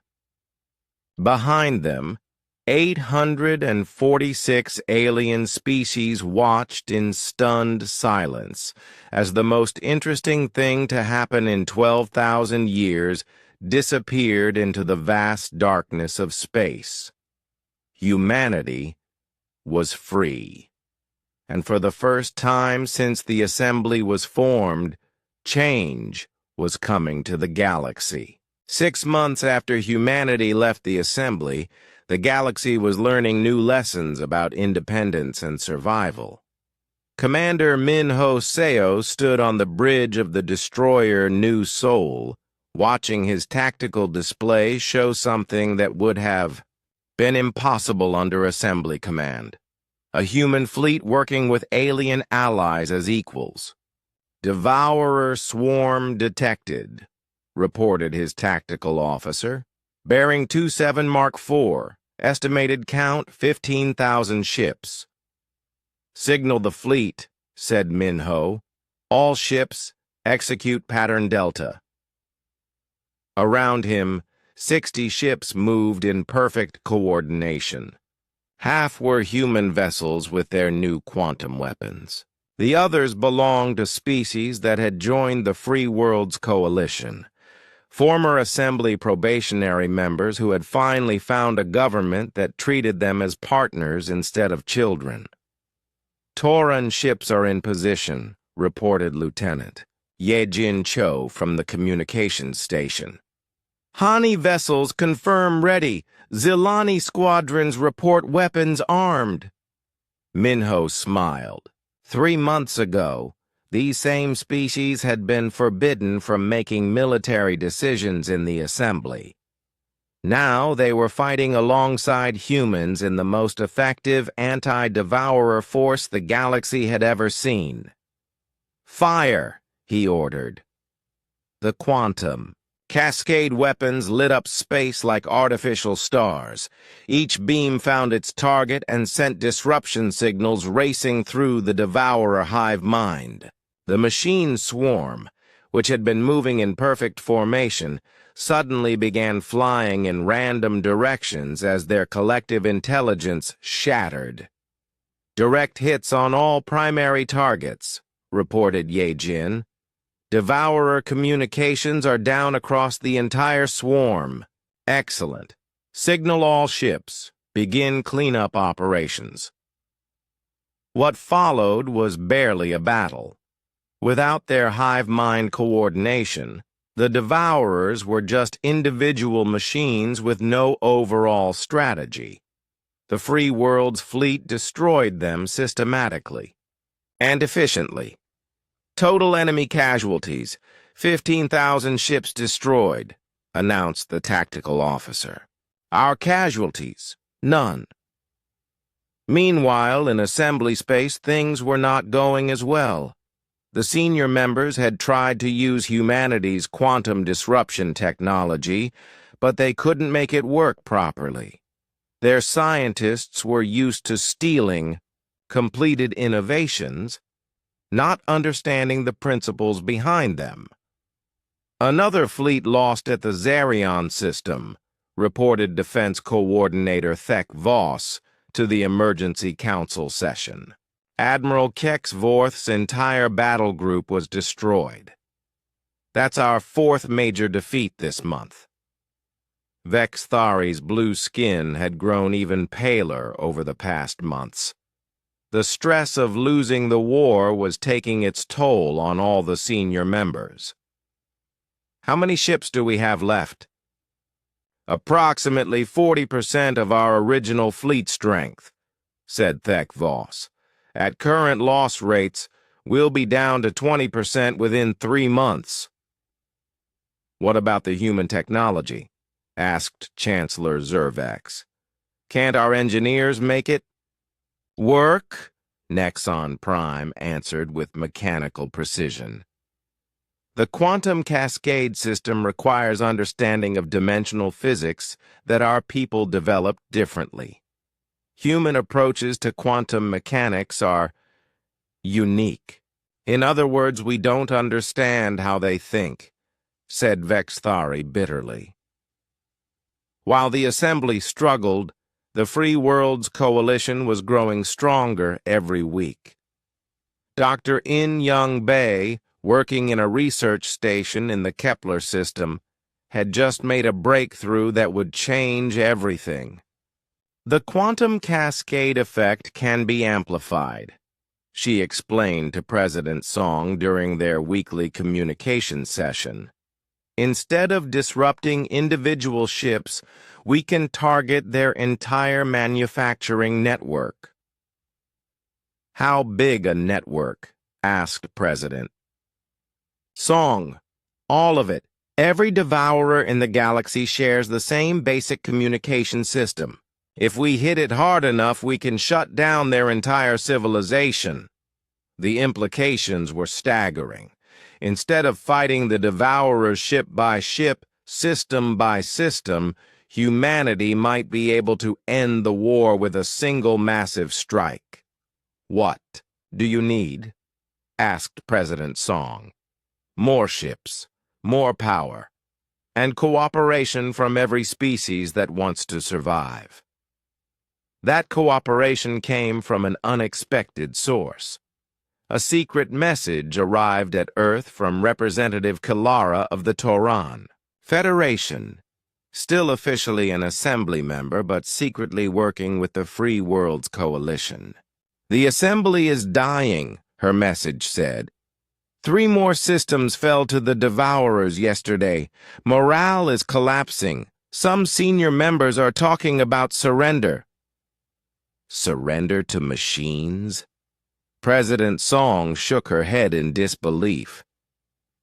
Behind them, 846 alien species watched in stunned silence as the most interesting thing to happen in 12,000 years disappeared into the vast darkness of space. Humanity was free. And for the first time since the assembly was formed, change was coming to the galaxy. 6 months after humanity left the assembly, the galaxy was learning new lessons about independence and survival. Commander Min-ho Seo stood on the bridge of the destroyer New Soul, watching his tactical display show something that would have been impossible under assembly command. A human fleet working with alien allies as equals. "Devourer swarm detected," reported his tactical officer. "Bearing 27 Mark IV, estimated count 15,000 ships." "Signal the fleet," said Min-ho. "All ships, execute pattern Delta." Around him, 60 ships moved in perfect coordination. Half were human vessels with their new quantum weapons. The others belonged to species that had joined the Free Worlds Coalition. Former assembly probationary members who had finally found a government that treated them as partners instead of children. "Tauran ships are in position," reported Lieutenant Ye-jin Cho from the communications station. "Hani vessels confirm ready. Zilani squadrons report weapons armed." Min-ho smiled. 3 months ago, these same species had been forbidden from making military decisions in the assembly. Now they were fighting alongside humans in the most effective anti-devourer force the galaxy had ever seen. "Fire," he ordered. The quantum cascade weapons lit up space like artificial stars. Each beam found its target and sent disruption signals racing through the devourer hive mind. The machine swarm, which had been moving in perfect formation, suddenly began flying in random directions as their collective intelligence shattered. "Direct hits on all primary targets," reported Ye Jin. "Devourer communications are down across the entire swarm. Excellent. Signal all ships. Begin cleanup operations." What followed was barely a battle. Without their hive mind coordination, the Devourers were just individual machines with no overall strategy. The free world's fleet destroyed them systematically and efficiently. "Total enemy casualties, 15,000 ships destroyed," announced the tactical officer. "Our casualties, none." Meanwhile, in assembly space, things were not going as well. The senior members had tried to use humanity's quantum disruption technology, but they couldn't make it work properly. Their scientists were used to stealing completed innovations, not understanding the principles behind them. "Another fleet lost at the Zarion system," reported Defense Coordinator Thek Voss to the Emergency Council session. "Admiral Kexvorth's entire battle group was destroyed. That's our fourth major defeat this month." Vex Thari's blue skin had grown even paler over the past months. The stress of losing the war was taking its toll on all the senior members. "How many ships do we have left?" "Approximately 40% of our original fleet strength," said Thek Voss. "At current loss rates, we'll be down to 20% within 3 months." "What about the human technology?" asked Chancellor Zervax. "Can't our engineers make it work?" Nexon Prime answered with mechanical precision. "The quantum cascade system requires understanding of dimensional physics that our people developed differently. Human approaches to quantum mechanics are unique. In other words, we don't understand how they think," said Vex Thari bitterly. While the assembly struggled, the Free Worlds Coalition was growing stronger every week. Dr. In Young Bae, working in a research station in the Kepler system, had just made a breakthrough that would change everything. "The quantum cascade effect can be amplified," she explained to President Song during their weekly communication session. "Instead of disrupting individual ships, we can target their entire manufacturing network." "How big a network?" asked President Song. "All of it. Every devourer in the galaxy shares the same basic communication system. If we hit it hard enough, we can shut down their entire civilization." The implications were staggering. Instead of fighting the devourers ship by ship, system by system, humanity might be able to end the war with a single massive strike. "What do you need?" asked President Song. "More ships, more power, and cooperation from every species that wants to survive." That cooperation came from an unexpected source. A secret message arrived at Earth from Representative Kilara of the Toran Federation, still officially an assembly member but secretly working with the Free Worlds Coalition. "The assembly is dying," her message said. 3 more systems fell to the Devourers yesterday. Morale is collapsing. Some senior members are talking about surrender." "Surrender to machines?" President Song shook her head in disbelief.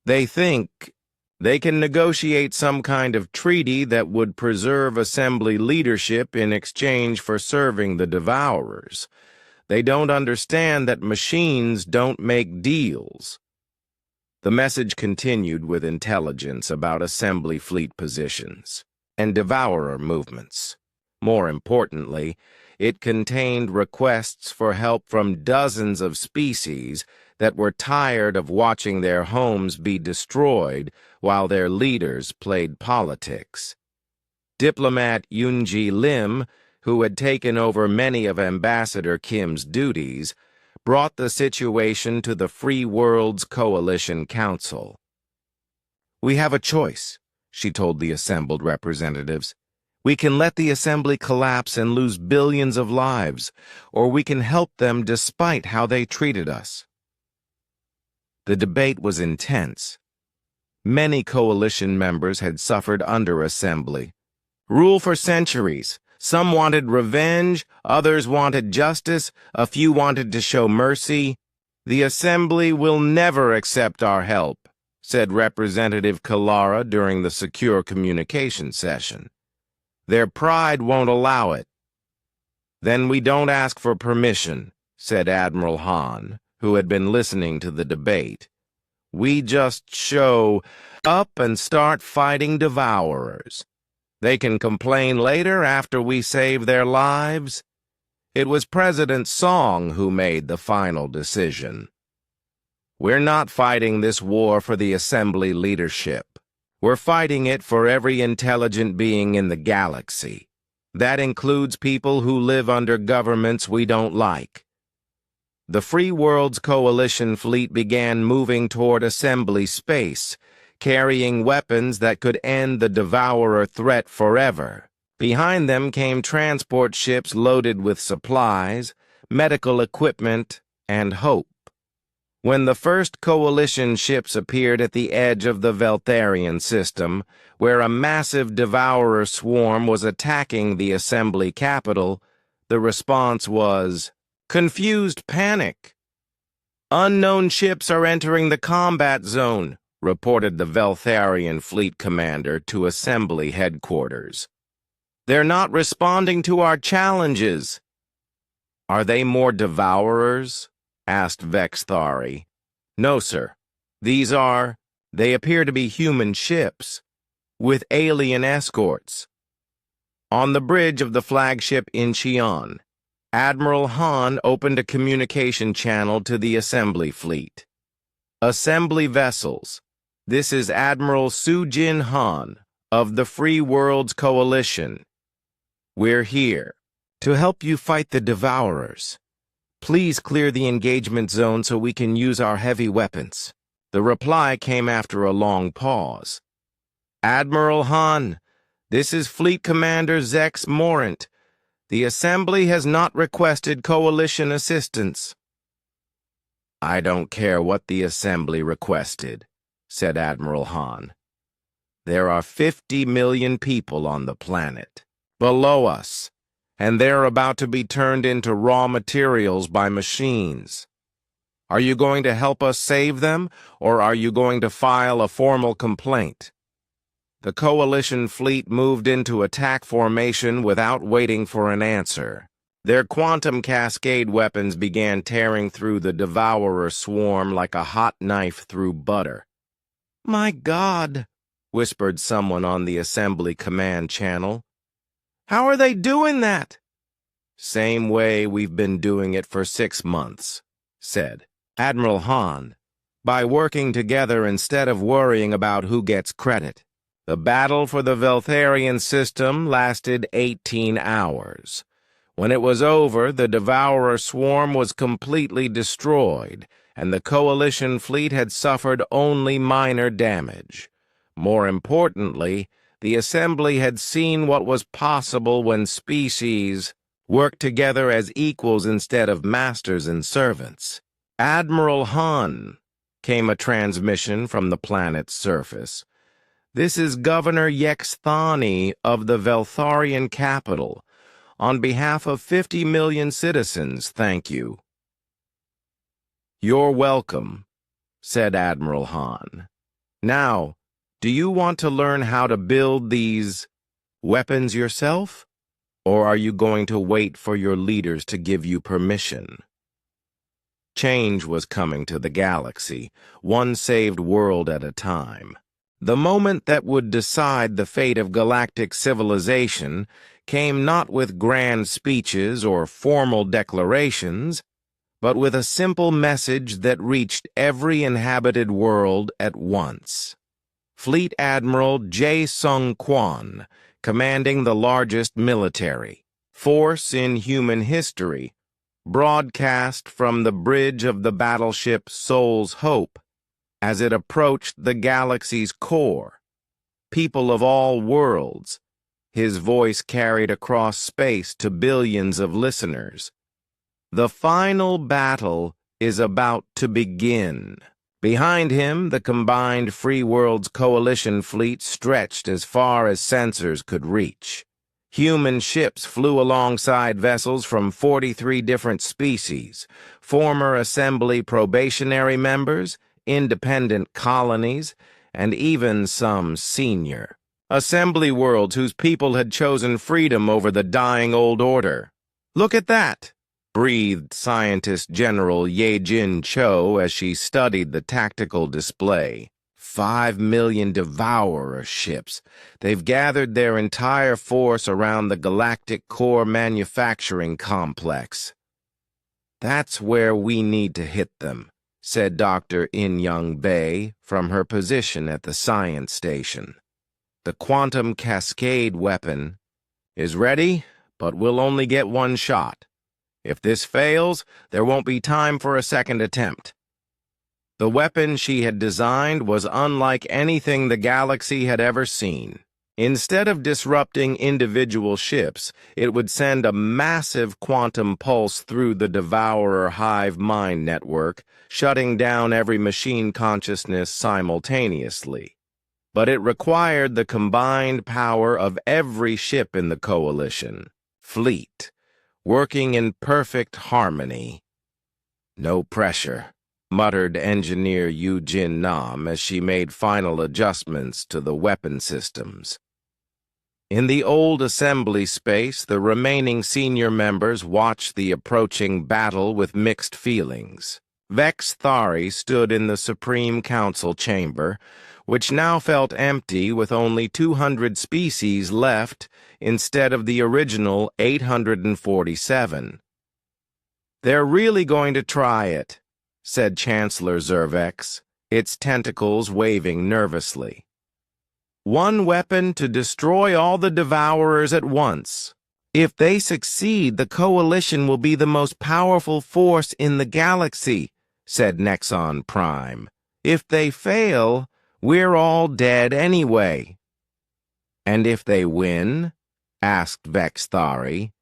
"They think they can negotiate some kind of treaty that would preserve assembly leadership in exchange for serving the Devourers. They don't understand that machines don't make deals." The message continued with intelligence about assembly fleet positions and devourer movements. More importantly, it contained requests for help from dozens of species that were tired of watching their homes be destroyed while their leaders played politics. Diplomat Yoonji Lim, who had taken over many of Ambassador Kim's duties, brought the situation to the Free Worlds Coalition Council. "We have a choice," she told the assembled representatives. "We can let the assembly collapse and lose billions of lives, or we can help them despite how they treated us." The debate was intense. Many coalition members had suffered under assembly rule for centuries. Some wanted revenge, others wanted justice, a few wanted to show mercy. "The assembly will never accept our help," said Representative Kalara during the secure communication session. "Their pride won't allow it." "Then we don't ask for permission," said Admiral Han, who had been listening to the debate. "We just show up and start fighting devourers. They can complain later after we save their lives." It was President Song who made the final decision. "We're not fighting this war for the assembly leadership. We're fighting it for every intelligent being in the galaxy. That includes people who live under governments we don't like." The Free Worlds Coalition fleet began moving toward assembly space, carrying weapons that could end the devourer threat forever. Behind them came transport ships loaded with supplies, medical equipment, and hope. When the first coalition ships appeared at the edge of the Veltharian system, where a massive devourer swarm was attacking the assembly capital, the response was confused panic. "Unknown ships are entering the combat zone," reported the Veltharian fleet commander to assembly headquarters. "They're not responding to our challenges." "Are they more devourers?" asked Vexthari. "No, sir. They appear to be human ships, with alien escorts." On the bridge of the flagship Incheon, Admiral Han opened a communication channel to the assembly fleet. "Assembly vessels. This is Admiral Soo-Jin Han of the Free Worlds Coalition. We're here to help you fight the devourers. Please clear the engagement zone so we can use our heavy weapons." The reply came after a long pause. "Admiral Han, this is Fleet Commander Zex Morant. The Assembly has not requested coalition assistance." "I don't care what the Assembly requested," said Admiral Han. "There are 50 million people on the planet below us, and they're about to be turned into raw materials by machines. Are you going to help us save them, or are you going to file a formal complaint?" The coalition fleet moved into attack formation without waiting for an answer. Their quantum cascade weapons began tearing through the devourer swarm like a hot knife through butter. "My God," whispered someone on the assembly command channel. "How are they doing that?" "Same way we've been doing it for 6 months," said Admiral Han, "by working together instead of worrying about who gets credit." The battle for the Veltharian system lasted 18 hours. When it was over, the devourer swarm was completely destroyed, and the coalition fleet had suffered only minor damage. More importantly, the assembly had seen what was possible when species worked together as equals instead of masters and servants. "Admiral Han," came a transmission from the planet's surface. "This is Governor Yexthani of the Veltharian capital. On behalf of 50 million citizens, thank you." "You're welcome," said Admiral Han. "Now, do you want to learn how to build these weapons yourself? Or are you going to wait for your leaders to give you permission?" Change was coming to the galaxy, one saved world at a time. The moment that would decide the fate of galactic civilization came not with grand speeches or formal declarations, but with a simple message that reached every inhabited world at once. Fleet Admiral Jae Sung-kwan, commanding the largest military force in human history, broadcast from the bridge of the battleship Soul's Hope as it approached the galaxy's core. People of all worlds, his voice carried across space to billions of listeners. The final battle is about to begin. Behind him, the combined Free Worlds Coalition fleet stretched as far as sensors could reach. Human ships flew alongside vessels from 43 different species, former Assembly probationary members, independent colonies, and even some senior Assembly worlds whose people had chosen freedom over the dying old order. "Look at that!" breathed Scientist General Ye-Jin Cho as she studied the tactical display. 5 million Devourer ships. They've gathered their entire force around the Galactic Core manufacturing complex. "That's where we need to hit them," said Dr. In-young Bae from her position at the science station. "The quantum cascade weapon is ready, but we'll only get one shot. If this fails, there won't be time for a second attempt." The weapon she had designed was unlike anything the galaxy had ever seen. Instead of disrupting individual ships, it would send a massive quantum pulse through the Devourer hive mind network, shutting down every machine consciousness simultaneously. But it required the combined power of every ship in the Coalition fleet, working in perfect harmony. "No pressure," muttered engineer Yu-Jin Nam as she made final adjustments to the weapon systems. In the old assembly space, the remaining senior members watched the approaching battle with mixed feelings. Vex Thari stood in the Supreme Council chamber, which now felt empty with only 200 species left instead of the original 847. "They're really going to try it," said Chancellor Zervex, its tentacles waving nervously. "One weapon to destroy all the Devourers at once. If they succeed, the Coalition will be the most powerful force in the galaxy," said Nexon Prime. "If they fail, we're all dead anyway." "And if they win?" asked Vex Thari.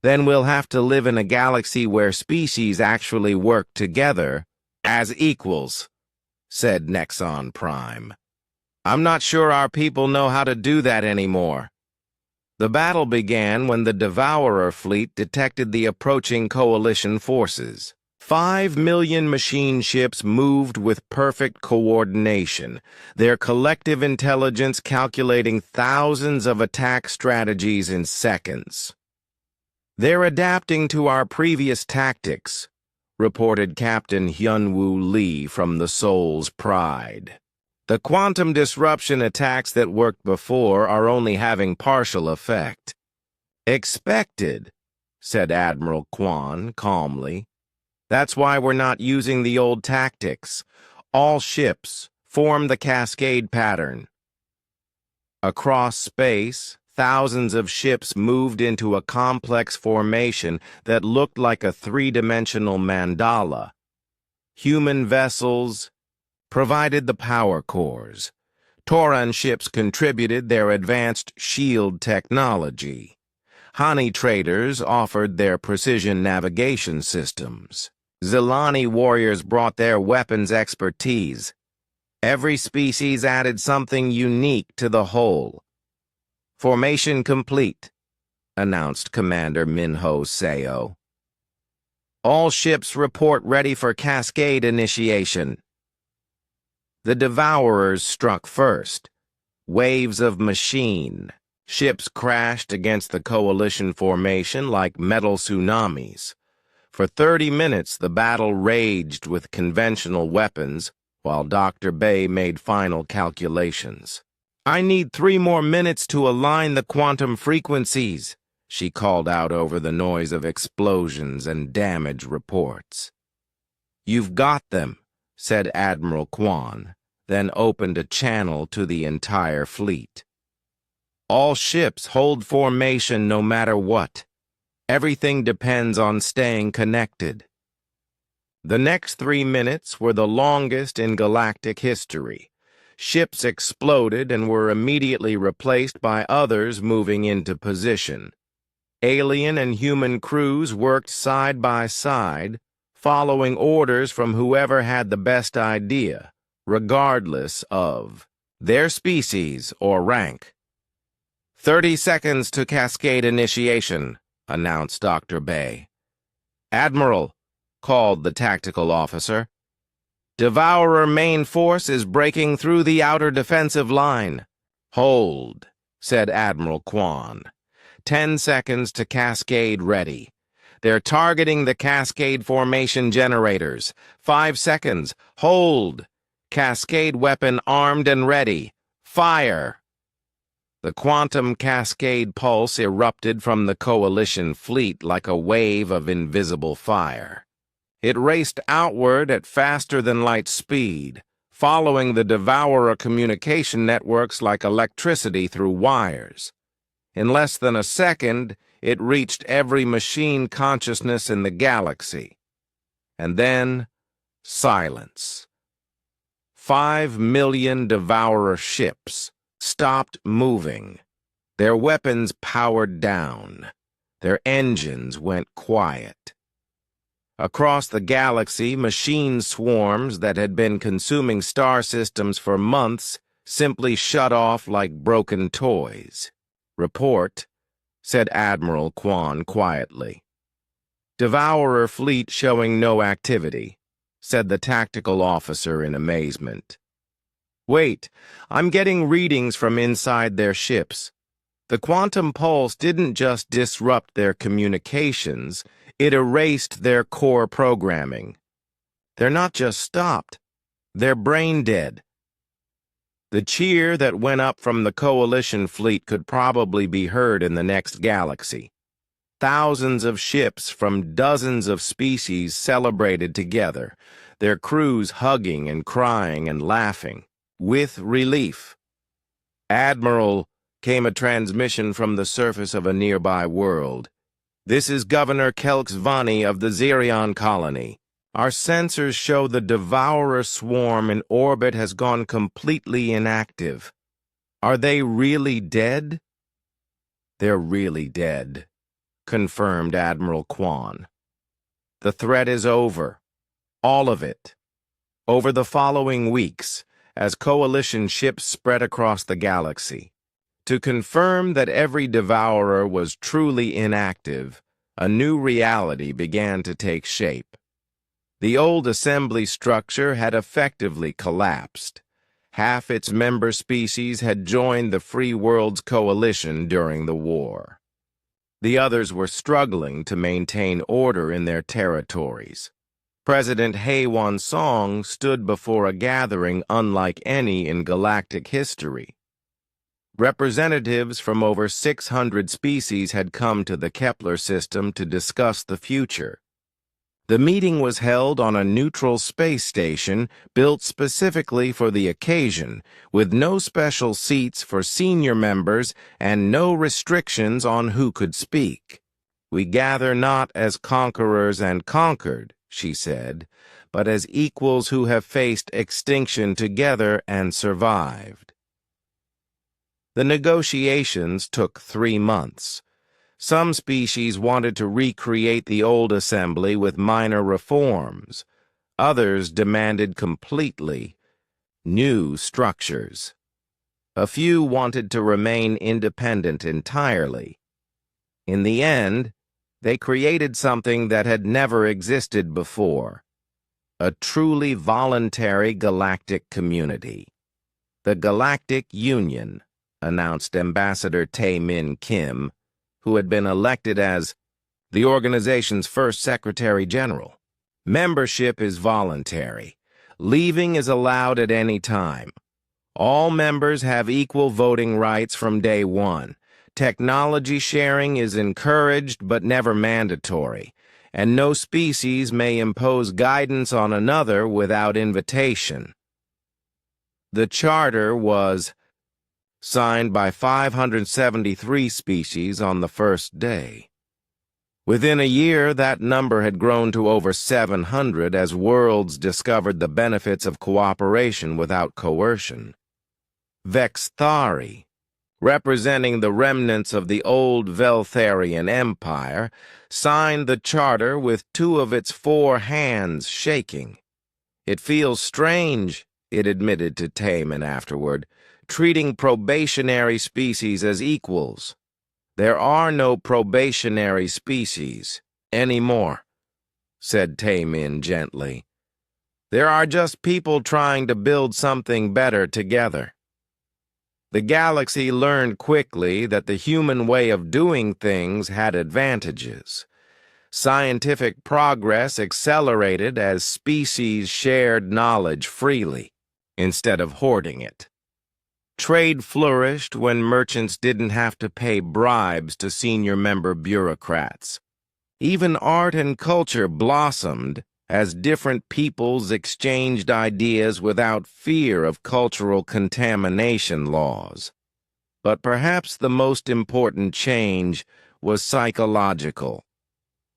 "Then we'll have to live in a galaxy where species actually work together as equals," said Nexon Prime. "I'm not sure our people know how to do that anymore." The battle began when the Devourer fleet detected the approaching Coalition forces. 5 million machine ships moved with perfect coordination, their collective intelligence calculating thousands of attack strategies in seconds. "They're adapting to our previous tactics," reported Captain Hyunwoo Lee from the Soul's Pride. "The quantum disruption attacks that worked before are only having partial effect." "Expected," said Admiral Kwan calmly. "That's why we're not using the old tactics. All ships form the cascade pattern." Across space, thousands of ships moved into a complex formation that looked like a three-dimensional mandala. Human vessels provided the power cores. Tauran ships contributed their advanced shield technology. Hani traders offered their precision navigation systems. Zilani warriors brought their weapons expertise. Every species added something unique to the whole. "Formation complete," announced Commander Minho Seo. "All ships report ready for cascade initiation." The Devourers struck first. Waves of machine. Ships crashed against the Coalition formation like metal tsunamis. For 30 minutes, the battle raged with conventional weapons, while Dr. Bay made final calculations. "I need 3 more minutes to align the quantum frequencies," she called out over the noise of explosions and damage reports. "You've got them," said Admiral Kwan, then opened a channel to the entire fleet. "All ships hold formation no matter what. Everything depends on staying connected." The next 3 minutes were the longest in galactic history. Ships exploded and were immediately replaced by others moving into position. Alien and human crews worked side by side, following orders from whoever had the best idea, regardless of their species or rank. 30 seconds to cascade initiation," announced Dr. Bay. "Admiral," called the tactical officer, "Devourer main force is breaking through the outer defensive line." "Hold," said Admiral Kwan. 10 seconds to cascade ready. They're targeting the cascade formation generators. 5 seconds. Hold. Cascade weapon armed and ready. Fire. The quantum cascade pulse erupted from the coalition fleet like a wave of invisible fire. It raced outward at faster-than-light speed, following the Devourer communication networks like electricity through wires. In less than a second, it reached every machine consciousness in the galaxy. And then, silence. 5 million Devourer ships stopped moving. Their weapons powered down. Their engines went quiet. Across the galaxy, machine swarms that had been consuming star systems for months simply shut off like broken toys. "Report," said Admiral Kwan quietly. "Devourer fleet showing no activity," said the tactical officer in amazement. "Wait, I'm getting readings from inside their ships. The quantum pulse didn't just disrupt their communications, it erased their core programming. They're not just stopped, they're brain dead." The cheer that went up from the coalition fleet could probably be heard in the next galaxy. Thousands of ships from dozens of species celebrated together, their crews hugging and crying and laughing, with relief. "Admiral," came a transmission from the surface of a nearby world. "This is Governor Kelks Vani of the Xerion colony. Our sensors show the Devourer swarm in orbit has gone completely inactive. Are they really dead?" "They're really dead," confirmed Admiral Kwan. "The threat is over. All of it." Over the following weeks, as coalition ships spread across the galaxy, to confirm that every Devourer was truly inactive, a new reality began to take shape. The old assembly structure had effectively collapsed. Half its member species had joined the Free Worlds Coalition during the war. The others were struggling to maintain order in their territories. President Haewon Song stood before a gathering unlike any in galactic history. Representatives from over 600 species had come to the Kepler system to discuss the future. The meeting was held on a neutral space station built specifically for the occasion, with no special seats for senior members and no restrictions on who could speak. "We gather not as conquerors and conquered," she said, "but as equals who have faced extinction together and survived." The negotiations took 3 months. Some species wanted to recreate the old assembly with minor reforms. Others demanded completely new structures. A few wanted to remain independent entirely. In the end, they created something that had never existed before, a truly voluntary galactic community. The Galactic Union, announced Ambassador Tae-Min Kim, who had been elected as the organization's first Secretary General. "Membership is voluntary. Leaving is allowed at any time. All members have equal voting rights from day one. Technology sharing is encouraged but never mandatory, and no species may impose guidance on another without invitation. The charter was signed by 573 species on the first day. Within a year, that number had grown to over 700 as worlds discovered the benefits of cooperation without coercion. Vexthari, representing the remnants of the old Veltharian Empire, signed the charter with 2 of its 4 hands shaking. "It feels strange," it admitted to Taman afterward, "treating probationary species as equals. There are no probationary species anymore," said Taman gently. "There are just people trying to build something better together." The galaxy learned quickly that the human way of doing things had advantages. Scientific progress accelerated as species shared knowledge freely, instead of hoarding it. Trade flourished when merchants didn't have to pay bribes to senior member bureaucrats. Even art and culture blossomed as different peoples exchanged ideas without fear of cultural contamination laws. But perhaps the most important change was psychological.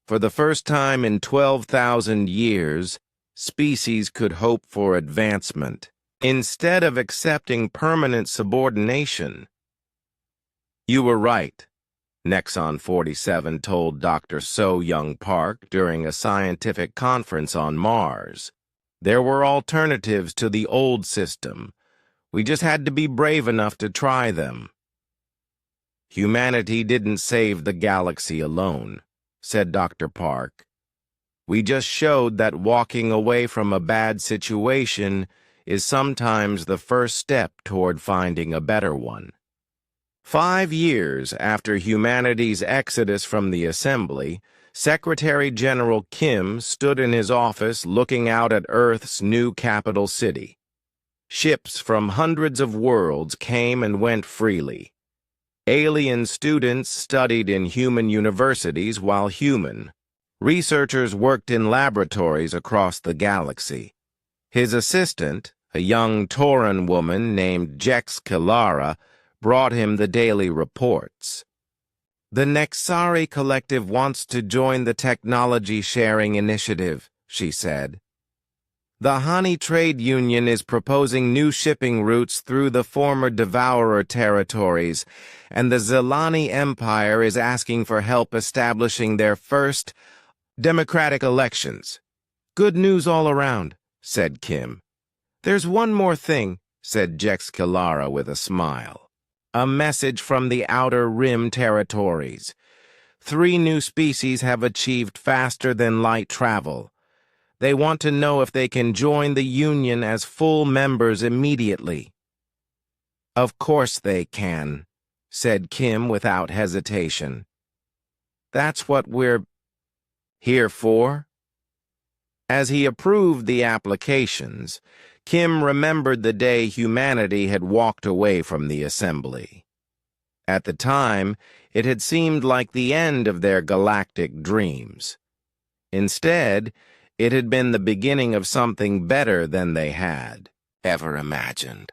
For the first time in 12,000 years, species could hope for advancement, instead of accepting permanent subordination. "You were right," Nexon 47 told Dr. So Young Park during a scientific conference on Mars. "There were alternatives to the old system. We just had to be brave enough to try them." "Humanity didn't save the galaxy alone," said Dr. Park. "We just showed that walking away from a bad situation is sometimes the first step toward finding a better one." 5 years after humanity's exodus from the Assembly, Secretary General Kim stood in his office looking out at Earth's new capital city. Ships from hundreds of worlds came and went freely. Alien students studied in human universities while human. Researchers worked in laboratories across the galaxy. His assistant, a young Tauran woman named Jex Kilara, brought him the daily reports. "The Nexari Collective wants to join the technology sharing initiative," she said. "The Hani Trade Union is proposing new shipping routes through the former Devourer territories, and the Zelani Empire is asking for help establishing their first democratic elections. Good news all around," said Kim. "There's one more thing," said Jex Kilara with a smile. "A message from the Outer Rim territories. 3 new species have achieved faster-than-light travel. They want to know if they can join the Union as full members immediately." "Of course they can," said Kim without hesitation. "That's what we're here for." As he approved the applications, Kim remembered the day humanity had walked away from the Assembly. At the time, it had seemed like the end of their galactic dreams. Instead, it had been the beginning of something better than they had ever imagined.